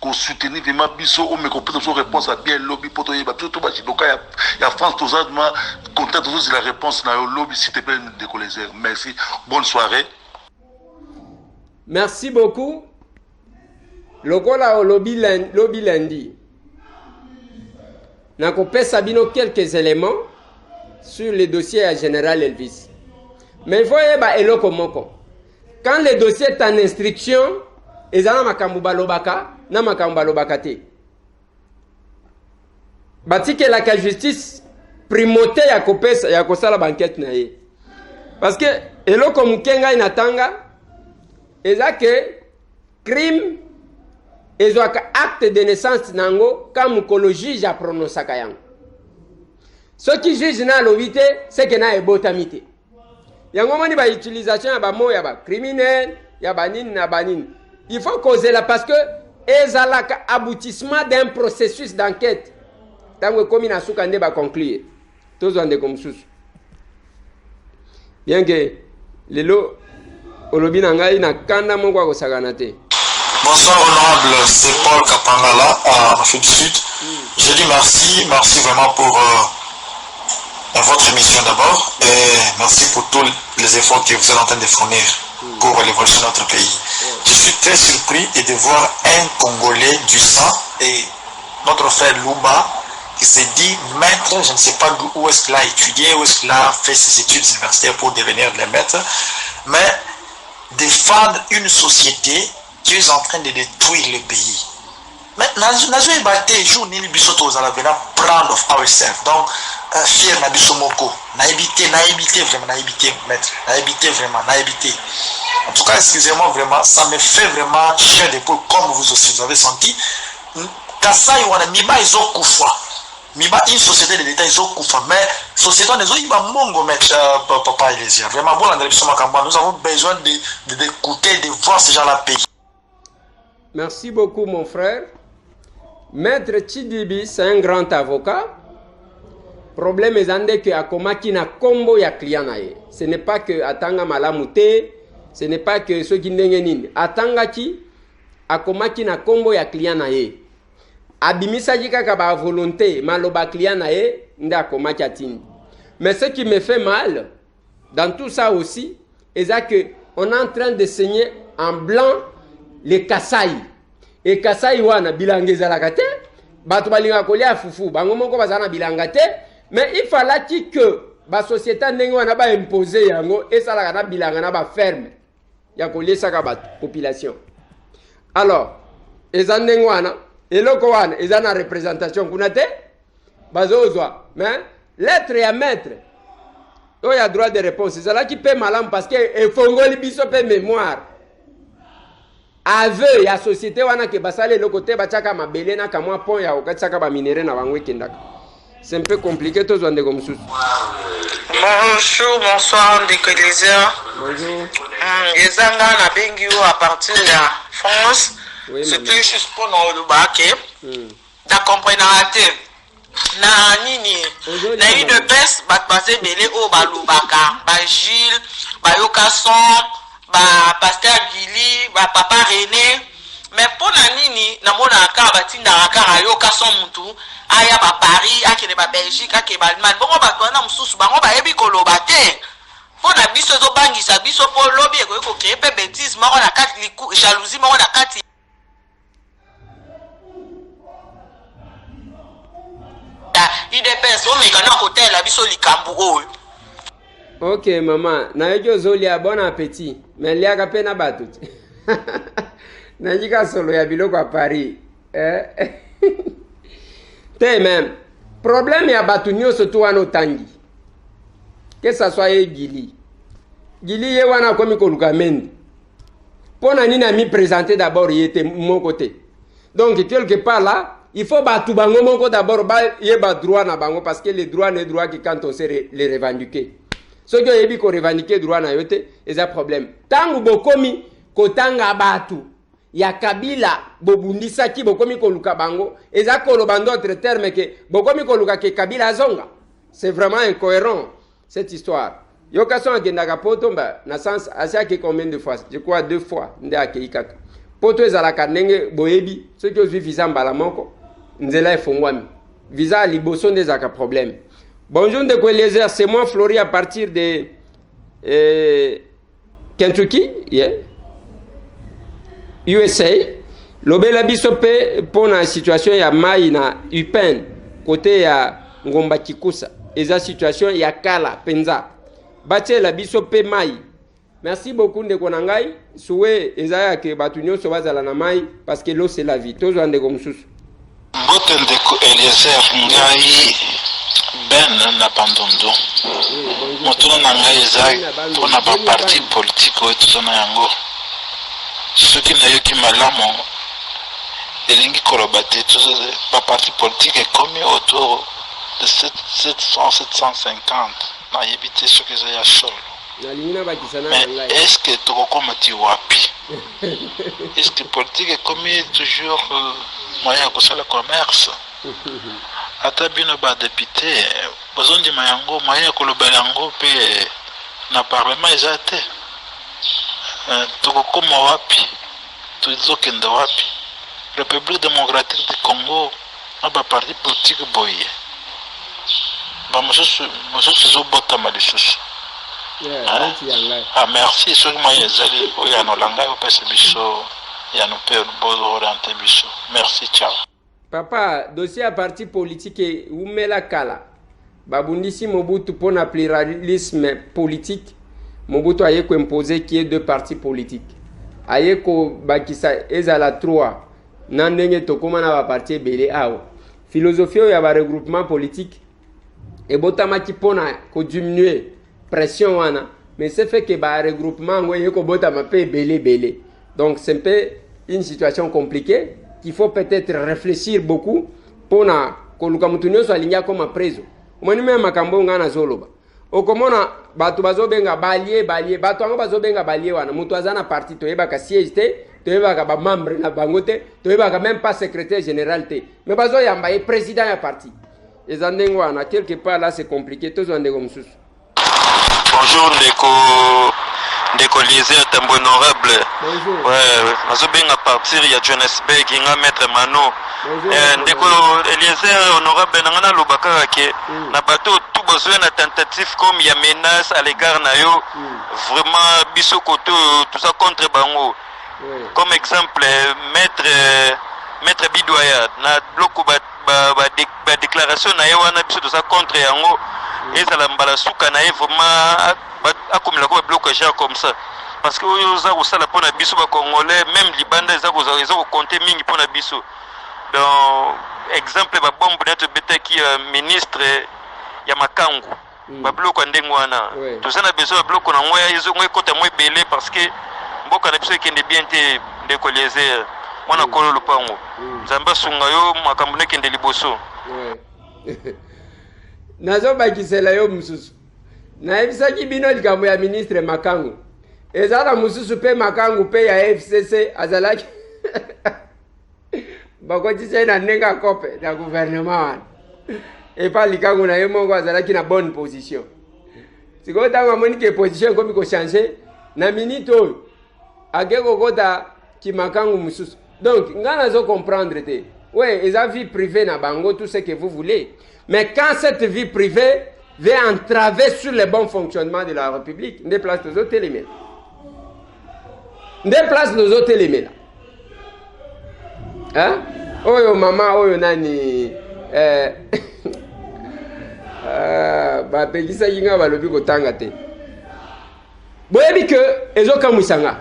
ko soutenir vraiment biso o mais ko pesa so réponse à bien lobby poto yeba tout ba chidoka ya France tous ma contact tous la réponse na lobby s'il te plaît de collège. Merci, bonne soirée. Merci beaucoup. Lokola au lobby lundi. Nako pesa bino quelques éléments sur le dossier à Général Elvis. Mais il faut yeba eloko moko. Quand le dossier est en instruction, ezana makambu balobaka na makambu balobaka te. Batike la justice primauté ya kopesa ya kosala banquette na ye. Parce que eloko mukenga inatanga eza que crime ezwaka acte de naissance nango ka mukolo juge a prononcaka yango. Ce qui juge na lobité c'est que na ebotami te. Yango moni ba utilisation ya ba mots ya ba criminel ya banine na banine. Il faut causer là parce que ezalaka aboutissement d'un processus d'enquête. Tango komi na suka nde ba conclure. Tozo ande comme sous. Bien que lelo olobi na ngai na kanda moko ko sagana te. Bonsoir honorable, c'est Paul Kapangala à Afrique du Sud. Je dis merci vraiment pour votre émission d'abord et merci pour tous les efforts que vous êtes en train de fournir pour l'évolution de notre pays. Je suis très surpris de voir un Congolais du sang et notre frère Louba qui s'est dit maître, je ne sais pas où est-ce qu'il a étudié, où est-ce qu'il a fait ses études universitaires pour devenir le maître, mais défendre une société qui est en train de détruire le pays. Mais nous avons battu jour ni bisoto aux alavena proud of ourselves. Donc fier na bisomoko, naïbité vraiment naïbité maître, naïbité. En tout cas, excusez-moi vraiment, ça me fait vraiment chair d'épaule comme vous aussi vous avez senti. Kasai wana miba izokufa. Miba une société de l'État izokufa, mais société on iba mongo maître papa Elésia. Vraiment bon dans l'émission Makamba, nous avons besoin d'écouter, de voir ces gens-là payer. Merci beaucoup mon frère. Maître Chidibi, c'est un grand avocat. Problème est que akomaki na kombo ya client na ye. Ce n'est pas que atanga malamute, ce n'est pas que ceux qui ndenge nini. Atanga ki akomaki na kombo ya client na ye. Abimisa kaka ba volonté maloba client na ye nda akomaki atindi. Mais ce qui me fait mal dans tout ça aussi, c'est que on est en train de saigner en blanc les Kasai. Et Kasai wana bilanga ezalaka te, bato balinga kolia fufu, bango moko bazana bilanga te, mais il fallait que ba société ndenge wana ba imposer yango esalaka na bilanga na ba ferme ya kolia saka ba population. Alors, eza ndenge wana, eloko wana eza na représentation kuna te, bazozwa, mais lettre ya maître il y a droit de réponse. C'est là qui paie malam parce que efongoli biso pe mémoire. Aveu ya société wana ke basale le côté bachaka mabele na kamwa pont ya okataka ba minéraux na bango ekendaka. C'est un peu compliqué to zwande comme sous. Bonjour, bonsoir Ndekelesia. Bonjour. Ezanga na bengi ou à partir de France. Oui, c'est plus juste pour nous le baquet. Da comprendre na nini na une baisse bat basé belé au balubaka ba Gilles ba Yokason ba Pasteur Gili ba Papa René mais pour na nini na mona ka batinda ka Yokason mutu aya ba Paris akene ba Belgique akene ba Allemagne bongo ba twana mususu bango ba yebi koloba te pour na biso zo bangisa biso pour lobby ko créer pe bêtise moko na kati jalousie moko na kati IDPS o mekana hotel abiso likambu oyo Ok maman, nayoki ozolia bon appétit. Mais liaka pe na bato. Najika solo ya biloko à Paris. Te même. Problème ya bato nyonso to wana otangi. Que ça soit Gili. Gili ye wana komi koluka mendi. Pona nini a mi présenter d'abord yete mon côté. Donc quelque part là, il faut battre bango mon côté d'abord ba yeba droit na bango parce que les droits ne droits que quand on sait les revendiquer. Ce que yebi ko revendiquer droit na yote, c'est un problème. Tangu bokomi kotanga batu ya kabila bobundisa ki bokomi koluka bango, eza koloba d'autres termes que bokomi koluka ke kabila zonga. C'est vraiment incohérent cette histoire. Yokason agendaka poto mba na sens asiaki combien de fois? Je crois 2 fois nde akeikaka. Poto ezalaka ndenge boyebi ceux qui ont visa mbala moko nzela efongwami. Visa liboso nde ezaka problème. Bonjour de Eliezer, c'est moi Flori à partir de Kentucky, yeah. USA. Lobela biso pe pona situation ya mai na Upen côté ya Ngomba Kikusa. Eza situation ya kala penza. Batie la biso pe mai. Merci beaucoup ndeko na ngai. Souwe ezaya ke batu nyonso bazala na mai parce que l'eau c'est la vie. Tozo ndeko mususu. Mbote ndeko Eliezer ngai ben na bandondo. Motono na ngai ezai pona ba parti politique oyo tozana yango. Soki nayoki malamu elingi koloba te ba parti politique ekomi autour de 700, 750. Na yebite soki eza ya solo. Mais est-ce que tokokoma ti wapi? Est-ce que politique ekomi toujours moyen ya kosala commerce? Ata bino ba député bazondima yango moyen ya koloba yango pe na parlement eza te. Tokokoma wapi? Tozokende wapi? République démocratique du Congo na ba parti politique boye. Ba mosusu ezobotama lisusu. Merci soki moyen ezali oyo anolanga opesa biso yano pe orienter biso. Merci, ciao. Papa, dossier à parti politique umela kala. Babundisi Mobutu pour un pluralisme politique. Mobutu a imposé qu'il y ait 2 partis politiques. Ayeko bakisa ezala 3. Nandenge tokoma na ba parti belé awa. Philosophie ya ba regroupement politique et botama ki pona ko diminuer pression wana, mais c'est fait que ba regroupement ngoye ko botama pe belé. Donc c'est un peu une situation compliquée qu'il faut peut-être réfléchir beaucoup pour na koluka mutu nyonso alingia koma preso. Omoni me makambo ngana zoloba. Okomona batu bazobenga balie batu ango bazobenga balie wana mutu azana parti toyeba ka siège te, toyeba ka ba membre na bangote, toyeba ka même pas secrétaire général te. Mais bazo yamba e président ya parti. Ezandengo wana quelque part là c'est compliqué tous ndeko mususu. Bonjour ndeko Eliezer Tambo honorable. Bonjour. Ouais, nazobenga partir ya Johannesburg nga maître Mano. Ndeko Eliezer honorable nangana lobaka ke na bateau tout besoin na tentative comme ya menace à l'égard na yo. Vraiment biso koto tout ça contre bango. Comme exemple maître Bidoya na bloco ba déclaration na yo wana biso tout ça contre yango. Et ça l'embala souka na vraiment akomela ko blocage comme ça parce que oza ko sala pona biso ba congolais même libanda za ko compter mingi pona biso. Donc exemple ba bombe net betaki ministre ya makangu ba bloco ndengo wana to sana beso ba bloco na ngoya izo ngoy kota moy belé parce que mboka na biso kende bien te de Eliezer mwana kolo lupango zamba sunga yo makambo ne kende liboso. Nazo bakisela yo mususu. Na ebisaki bino likambo ya ministre makangu. Ezala mususu pe makangu pe ya FCC azalaki. Bakoti sena nenga kope na gouvernement wana. Et pas likangu na yemo ngo azalaki na bonne position. Siko tanga moni ke position komi ko changer na minute oyo. Ageko kota ki makangu mususu. Donc ngana zo comprendre te. Ouais, eza vie privée na bango tout ce que vous voulez. Mais quand cette vie privée vient entraver sur le bon fonctionnement de la République, déplace les autres éléments. Déplace les autres éléments. Hein? Oyo maman, oyo nani. Ba pegisa yinga balobi ko tanga te. boyebi que ezokamwisanga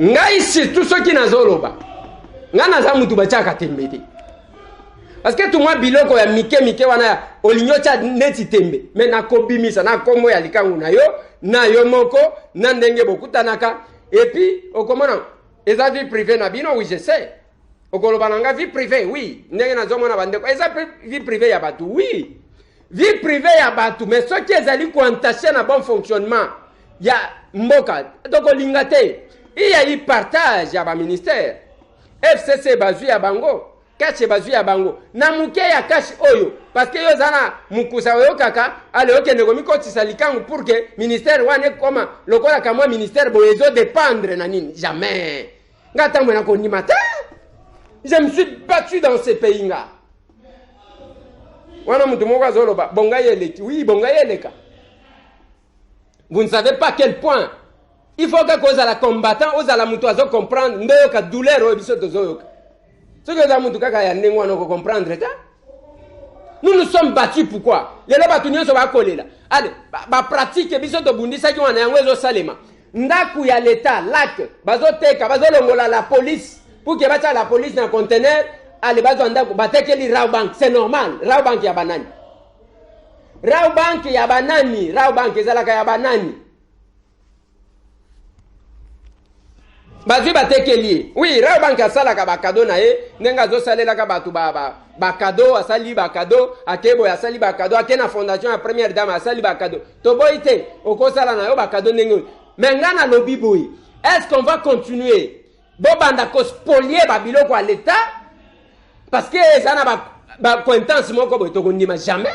ngai surtout soki nazoloba nga naza mutu batiaka tembe te parce que tout moi biloko ya mike wana olinyo tia neti tembe mais nakobimisa na kombo ya likangu na yo moko na ndenge bokutanaka et puis okomona eza vie privée na bino oui je sais okoloba nanga vie privée oui ndenge nazomona bandeko eza vie privée ya batu oui vie privée ya batu mais soki ezali koentaché na bon fonctionnement ya mboka tokolinga te il y a eu partage ya ba ministère FCC bazui ya bango cash bazui ya bango na muke ya cash oyo parce que yo zana mukusa oyo kaka ale okende ko mikotisa likangu pour que ministère wane koma lokola kamwa ministère boyezo dépendre na nini jamais ngata mwana ko nimata je me suis battu dans ce pays nga wana mutu moko azoloba bonga yeleki oui bonga yeleka vous ne savez pas quel point il faut que cause à la combattant aux à la mutu azo comprendre ndoyoka douleur o biso tozoyoka soki oza mutu kaka ya ndenge wana comprendre ta nous nous sommes battus pourquoi lelo batu nyonso bakolela allez pratique biso tobundisaki wana yango ezosalema ndaku ya l'état lac bazoteka bazolongola la police pour que batia la police na conteneur allez bazwa ndaku batekeli raw bank c'est normal raw bank ya banani raw bank ezalaka ya banani bazwi batekeli oui raw bank asalaka bakado na ye ndenge azosalelaka bato bakado asali bakado akebo asali bakado ake na fondation ya première dame asali bakado toboyi te okosala na yo bakado ndenge mais nga na lobi boye est-ce qu'on va continuer bobanda kospolier babiloko ya l'état parce que eza na bacointance moko boye tokondima jamais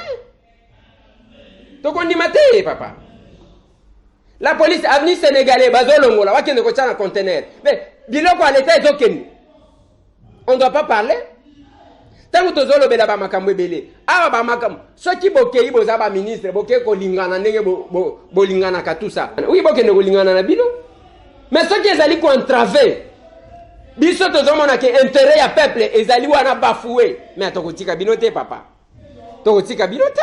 tokondima te papa. La police avenue sénégalais bazolongola wakende ko tana conteneur mais biloko à l'état ezokende on doit pas parler tango tozolobela ba makambo ebele awa ba makambo soki bokei boza ba ministre bokei ko lingana ndenge bolingana ka tout ça oui bokende ko lingana na bino mais soki ezali ko entraver biso tozomona ke intérêt ya peuple ezali wana bafoué mais tokotika bino te papa tokotika bino te.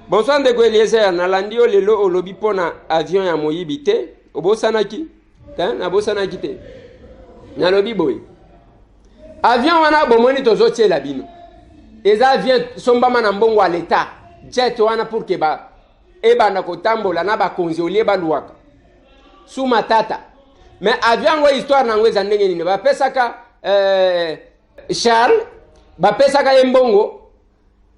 Bonsoir ndeko Eliezer nalandi yo lelo olobi pona avion ya moyibi te obosanaki na bosanaki te nalobi boy avion wana bomoni tozotiela bino eza avion sombama na mbongo ya l'état jet wana pour que ba ebanda kotambola na bakonzi olie baluwaka sous matata mais avion ngo histoire nango eza ndenge nini bapesaka Charles bapesaka ye mbongo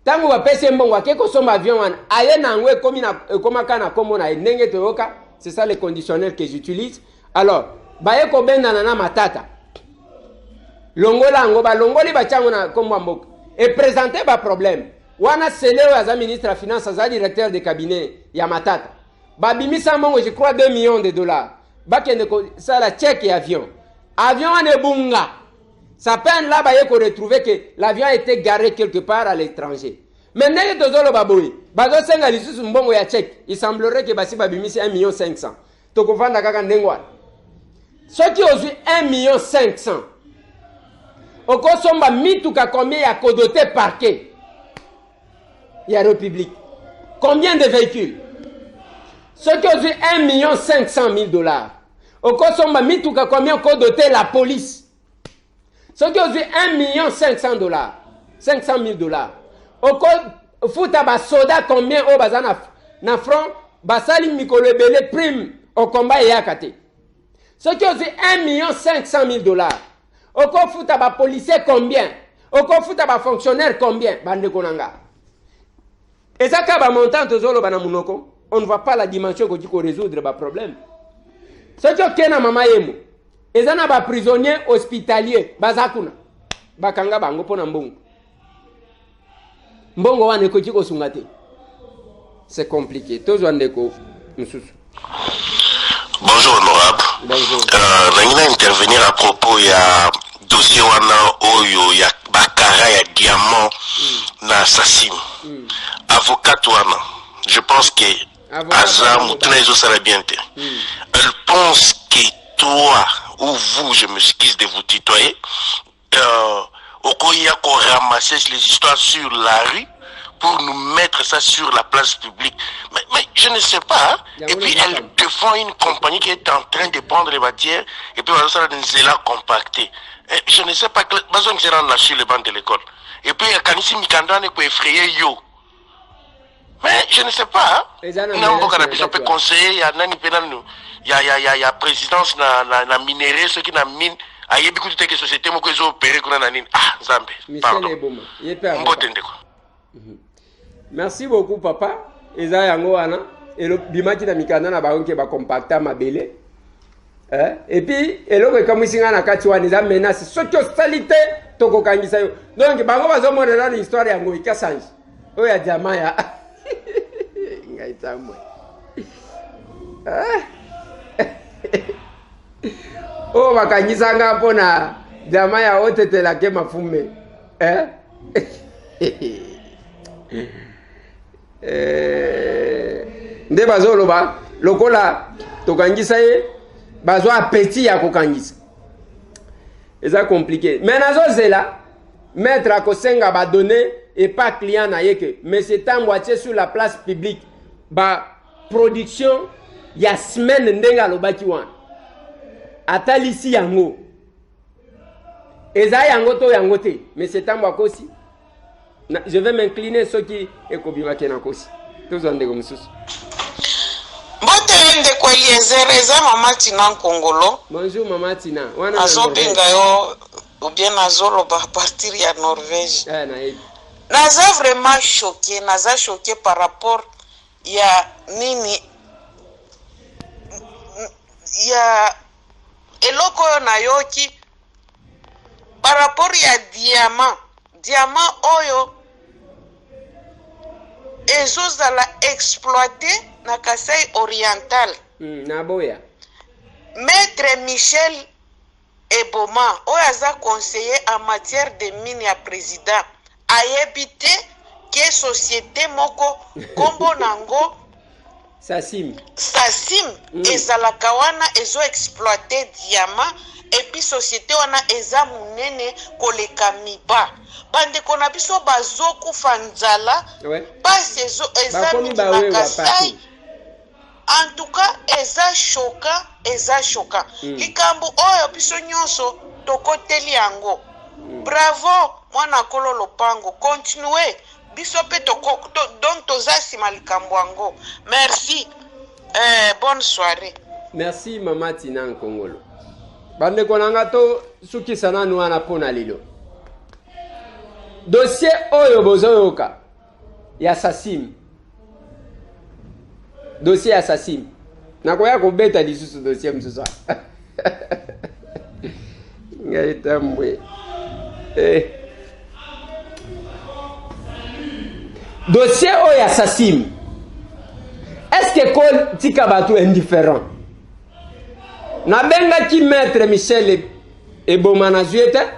tango bapese mbongo akeko somba avion wana aye nango ekomaka na kombo na ndenge toyoka c'est ça le conditionnel que j'utilise alors baye ko bendana na matata longola ngo balongoli bachango na kombo mboka et présenter ba problème wana seleo ya ministre de finance za directeur de cabinet ya matata babimisa mbongo je crois 2 millions de dollars bakende ko sala check ya avion wana ebunga. Ça peine là, bah, qu'on retrouve que l'avion a été garé quelque part à l'étranger. Mais n'est que tozolo baboui, bazo senga lisusu mbongo ya check. Il semblerait que basi babimisi 1,5 million. Toko vanda kaka ndengwa. Soki ozui 1,5 million. Oko somba mituka combien ya kodoté parquet. Ya République. Combien de véhicules? Soki ozui 1,5 million. Oko somba mituka combien kodoté la police. Ce qui est 1,5 million. 500 000 $. Oko futa ba soda combien au bazana na front basali mikolo ebele prime au combat yakate. Ce qui est 1,5 million. Oko futa ba policier combien? Oko futa ba fonctionnaire combien? Bande konanga. Et ça ka ba montant tozolo bana munoko, on ne voit pas la dimension qu'on dit qu'on résoudre ba problème. Ce qui est na mama yemo. Ezana ba prisonnier hospitalier bazakuna bakanga bango pona mbongo wane ko tiko sungate c'est compliqué tozo ndeko mususu. Bonjour honorable. Bonjour. Nangina intervenir à propos ya dossier wana oyo ya bakara ya diamant na assassin. Avocat wana je pense que Azam Mutnezo Sarabiente elle pense que toi ou vous, je m'excuse de vous tutoyer, Okoya qu'on ramasse les histoires sur la rue pour nous mettre ça sur la place publique. Mais Je ne sais pas. Et puis, elle défend une compagnie qui est en train de prendre les matières et puis, ça va compacter. Je ne sais pas, besoin de se rendre là sur le banc de l'école. Et puis, quand ici, Mikanda ne peut effrayer yo. Mais je ne sais pas. Il y a un conseiller, il y a la présidence, la minerie, ceux qui n'ont mine. Il y a beaucoup de sociétés qui ont opéré. Ah, Zambé. Pardon. Merci beaucoup, papa. Eza yango wana. Et le bimaki na Mikanda na baronke ba compacta mabele. Et puis, eloko comme isinga na kati wana eza menace. Soki hostalité toko kangisa yo. Donc bango bazo monela l'histoire yango ikasanji. Oya jamaa ya. Ngaitamwe. Oh bakangisa ngapo na jamaa ya otetela ke mafume. Nde bazoloba lokola tokangisa ye bazo appétit ya kokangisa eza compliqué mais nazo zela maître akosenga ba donner et pas client na yeke mais c'est en moitié sur la place publique ba production ya semaine ndenga lobaki wana atalisi yango eza yango to yango te mais c'est en moikosi je vais m'incliner ceux qui ekobima kena kosi tozande comme ça. Mbote ndeko Eliezer eza mama Tina Nkongolo. Bonjour mama Tina. Azobenga yo ou bien azoloba à partir ya Norvège. Naza vraiment choqué, naza choqué par rapport ya nini ya eloko na yoki par rapport ya diamant oyo ezozala exploité na Kasai oriental. Naboya. Maître Michel Eboma, oyaza conseiller en matière de mine ya président, ayebite ke société moko kombo nango Sasim ezalaka wana ezo exploiter diamant et puis société wana eza munene koleka miba. Bandeko na biso bazokufa nzala pasi eza na Kasai. En tout cas, eza choquant. Likambo oyo biso nyonso tokoteli yango. Bravo, mwana kolo lopango. Continuez. Biso pe donc tozasima likambo yango. Merci. Bonne soirée. Merci mama Tina Nkongolo. Bandeko nanga to suki sana nuana pona lilo. Dossier oyo bozoyoka ya Sasim. Dossier assassin. Nakoya kobeta lisusu dossier msusa. Ngaitambwe. Dossier oyo assassin. Est-ce que Kol tika batu indifférent? Nabenga ki maître Michel Eboma na zuete?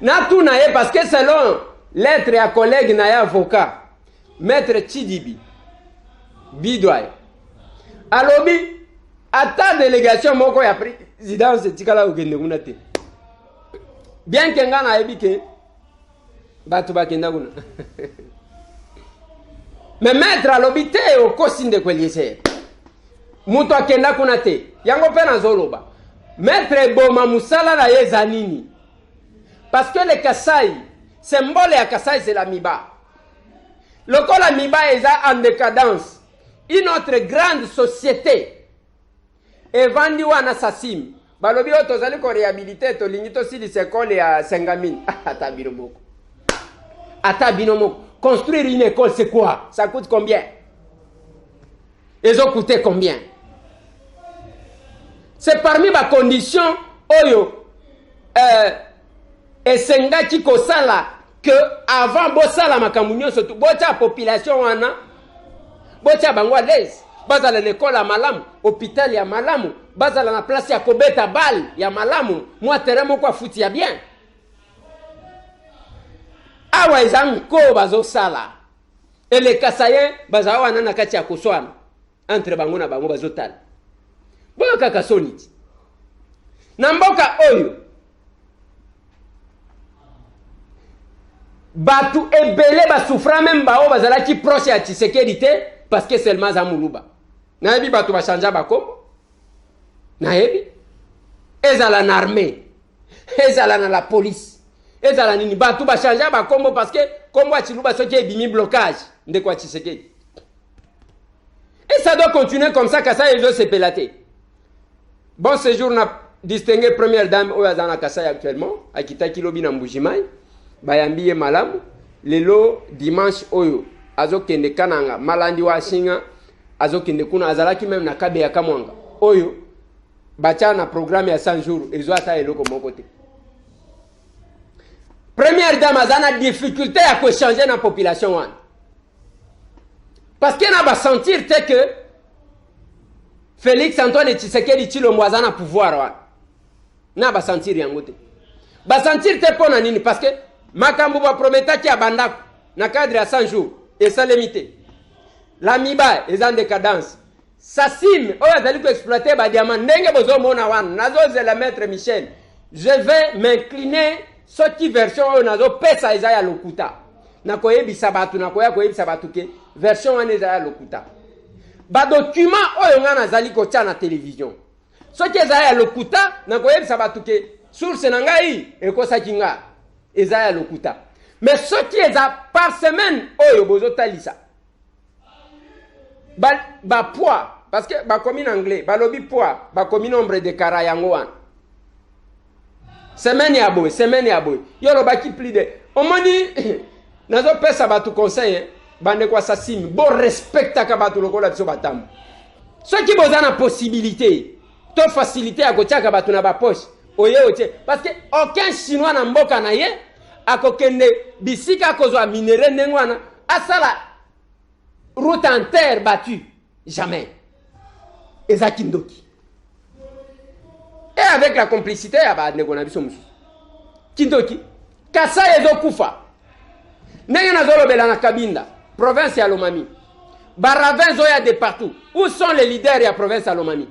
Na tout na ye parce que selon lettre ya collègue na ya avocat, maître Chidibi Bidoy alobi ata délégation moko ya présidence tikala okende kuna te bien que ngana ebike batu bakenda kuna mais maître alobi te okosinde kweliese muto akenda kuna te yango pe na zoloba maître Eboma musala na yeza nini parce que le Kasai symbole ya Kasai c'est la miba lokola miba eza en décadence. Une autre grande société est vendue à Sasim. Balobi otozali ko réhabiliter to lingito si l'école ya Sengamine. Ata binomoko. Construire une école c'est quoi? Ça coûte combien? Ils ont coûté combien? C'est parmi ma condition oyo et senga ki kosala que avant bosala makambo nyonso to bota population wana botia bango à l'aise bazala l'école ya malamu hôpital ya malamu bazala na place ya kobeta bal ya malamu mwa terrain moko afuti ya bien awa ezango bazosala et les Kasaïens bazala wana na kati ya koswana entre bango na bango bazotala boyo kaka soniti na mboka oyo batu ebele basufra même bao bazala ki proche ya Tshisekedi te parce que seulement za muluba nayebi bato bachanja bakombo nayebi ezala na armée ezala na la police ezala nini bato bachanja bakombo parce que kombo ya chiluba soki ebimi blocage ndeko ya Tshisekedi. Et ça doit continuer comme ça, Kasai et se pélater. Bon séjour n'a distingué première dame au Yazana Kasai actuellement, à Kitaki Lobi Nambujimai, Bayambi et Malam, Lelo dimanche Oyo, Azokende Kananga, Malandi Washinga, Azokende Kuna, Azalaki même na Kabe ya Kamwanga. Oyo, Bacha na programme à 100 jours, et Zoata et Loko mon côté. Première dame, Azana difficulté à changer la population. Parce qu'elle va sentir que Félix Antoine Tshisekedi tilo mwazana pouvoir. Na va sentir yangote. Va sentir te pona nini parce que makambo ba prometa ki abandako na cadre à 100 jours et ça limité. La miba est en décadence. Sassim oya zali ko exploiter ba diamant ndenge bozo mona wan nazo ze la maître Michel. Je vais m'incliner sur qui version oyo nazo pesa Isaiah Lokuta. Na koyebisa batu na koya koyebisa batu ke version wana Isaiah Lokuta. Ba document oyo nga nazali ko tia na télévision. Soki Isaiah Lokuta na koyebisa batu ke source na ngai ekosaki nga Isaiah Lokuta. Mais soki eza par semaine oyo bozo talisa. Ba poids parce que ba comme en anglais, ba lobby poids, ba comme nombre de kara yango wana. Semaine ya boy. Yo lo baki plus de. On m'a dit nazo pesa batu conseil bande kwa Sassim bo respecta ka batu lokola biso batambo. Ceux qui bozana possibilité to facilité à kotia ka batu na ba poche oye otie parce que aucun chinois na mboka na ye akokende bisika kozwa minéraux nengwana asala route en terre battue jamais. Ezaki ndoki. Et avec la complicité ya ba negona biso musu. Kindoki kasa ezo kufa. Nenge nazolobela na Kabinda, province ya Lomami. Baravin zoya de partout. Où sont les leaders de la province ya Lomami?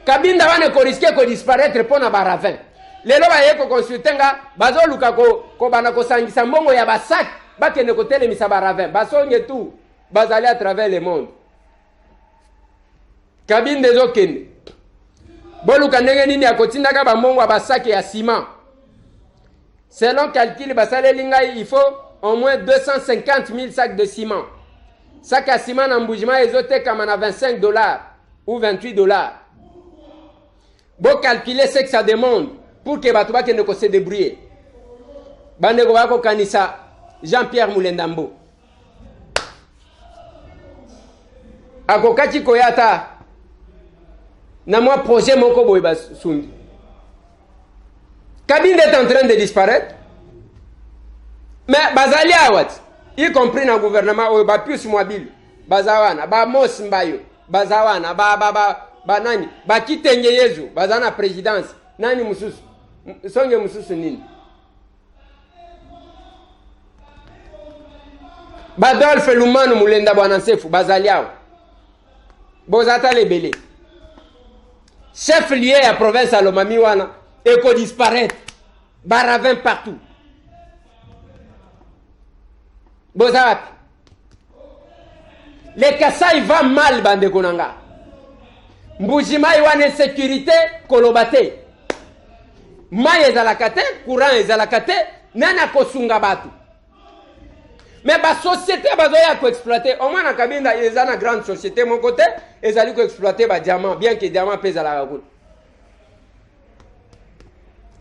Kabinda wane ko risquer ko disparaître pour na baravin. Lelo ba yeko consultenga bazoluka ko bana ko sangisa mbongo ya basak bakende ko telemisa baravin. Basonge tout bazali à travers le monde. Kabinda ezokende. Boluka ndenge nini akotinda ka ba mbongo basaki ya ciment. Selon calcul, il faut au moins 250 000 sacs de ciment. Sac à ciment en bougement, ils ont été comme à $25 ou $28. Bon calculer ce que ça demande pour que Batouba ne se débrouille. Bande Gowako Kanissa, Jean-Pierre Moulendambo. Akokati Koyata, na moi projet Moko Boyba Sundi. Kabine est en train de disparaître. Mais Bazali Awat, y compris dans le gouvernement, Bapius Mobile, Bazawana, Bamos Mbayo, Bazawana, Banani, Bakitenge Yezu, Bazana présidence, Nani Mususu, Songe Mususu Nini. Badolphe Lumanu Moulenda Boanansefu, Bazali Awat. Bozata Lebele. Chef lié à la province à Lomami Wana. Et qu'on disparaître. Baravin partout. Bozawat. Les Kassai va mal, bande konanga. Mbujima iwane sécurité, kolobate. Maye ezalakate, courant ezalakate, nana kosunga batu. Mais la société bazoya ko exploiter. Au moins na Kabinda, ils ont une grande société. Mon côté, ils allaient ko exploiter ba diamant, bien que diamant pèse à la ragoule.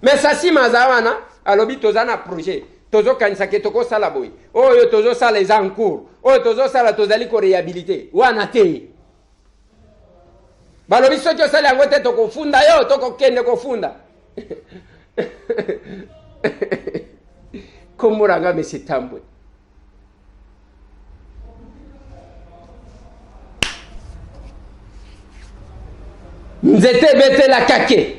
Mais ça si mazawana, alobi tozana projet. Tozo kanisa ke toko sala boy. Oh yo tozo sala les en cours. Oh tozo sala tozali ko réhabiliter. Wana te. Balobi soki sala ngote toko funda yo, toko kende ko funda. Komuranga Monsieur Tambwe. Nzete bete la kake.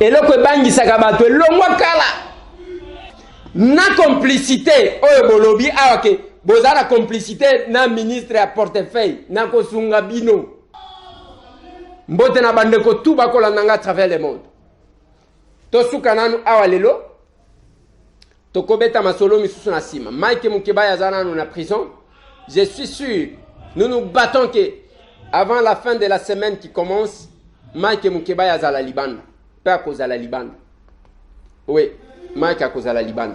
Et là, que bangi sakabato, longwa kala. Na complicité, oyo bolobi, ok, bozala complicité, na ministre à portefeuille, na kosunga bino. Mbote na bandeko tout bakola nanga à travers le monde. Tosuka nanu awalelo, Tokobeta masolo misusu na sima. Mike Mukeba yazana nous na prison. Je suis sûr, nous nous battons que avant la fin de la semaine qui commence, Mike Mukeba yazala Liban. Pas à cause de la Liban. Oui, Mike à cause de la Liban.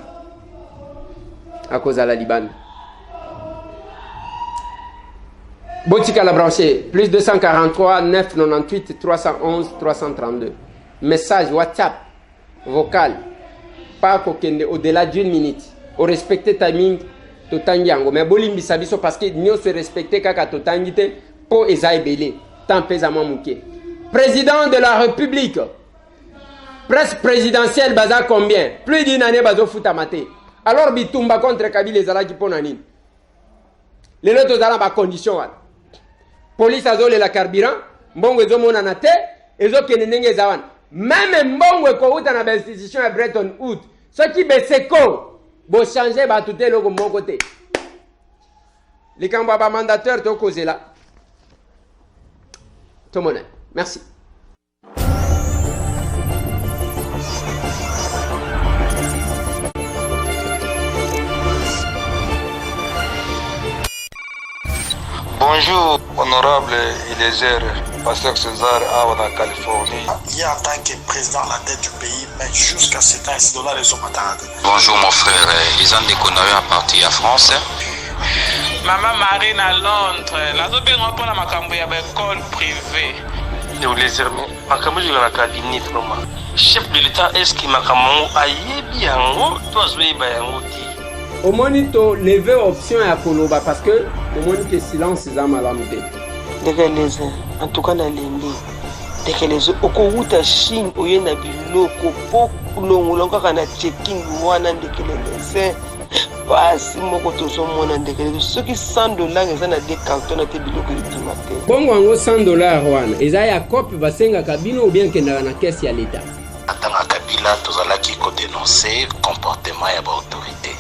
À cause de la Liban. Botika la branché, plus 243 998 311 332. Message WhatsApp, vocal, pas au-delà d'une minute. Au respecter timing, to tangiango. Mais bolimbi sabiso parce que nous se respecter kaka to tangite po ezaï belé. Tant pesa mouké. Président de la République. Presse présidentielle baza combien? Plus d'une année bazo futamate. Alors bitumba contre Kabila ezalaki pona nini? Les lotos dans la condition. Police azole la carburant, mbongo ezomona na te, ezokene ndenge zawana. Même mbongo ekouta na institution ya Bretton Woods. Ce qui beseko bo changer ba tout eloko moko te. Likambo ba mandateur to kozela. Tomone. Merci. Bonjour, honorable Eliezer, pasteur César, en Californie. Il est en tant que président à la tête du pays, mais jusqu'à ce temps, ces dollars sont attendus. Bonjour mon frère, ils ont déconné à partir à France. Maman Marine à Londres, la zone bien pour la makambo ya école privée. Eliezer, makambo ya la cabinet vraiment. Chef de l'État, est-ce que makambo ayebi yango, toi zoeba yango ti? Au monito lever option à Koloba parce que au monito silence za malamute. Dekeleze en tout cas na lembi. Dekeleze okouta Chine oyena biloko po kulongolonga kana checking wana dekeleze. Basi moko tozomona dekeleze soki $100 eza na des cartons na te biloko itimate. Bongo ngo $100 wana eza ya copie basenga kabino ou bien kendaka na caisse ya l'État. Atanga Kabila tozalaki ko dénoncer comportement ya ba autorité.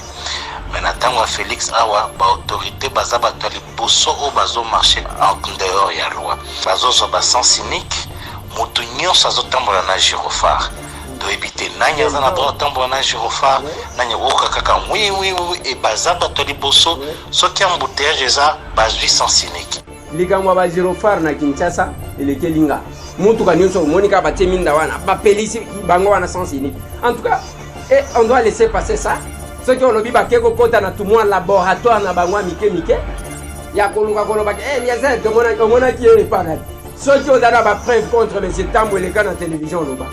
Maintenant, Félix Awa, l'autorité baza bato liboso o bazo marché en dehors ya loi. Bazo zo sans cynique, mutu nyonso azotambola na gyrophare. Do ebite nanya za na droit tambola na gyrophare, nanya woka kaka oui et baza bato liboso soki embouteillage eza bazwi sans cynique. Likamwa ba gyrophare na Kinshasa elekelinga. Mutu ka nyonso monika ba teminda wana, ba pelisi bango wana sans cynique. En tout cas, on doit laisser passer ça. Ceux qui ont le bibakeko kota na tout moins laboratoire na bangwa mike ya koluka koloba Eliezer to mona qui est pas. Ceux qui ont donné ba preuve contre M. Tambo le cas na télévision loba.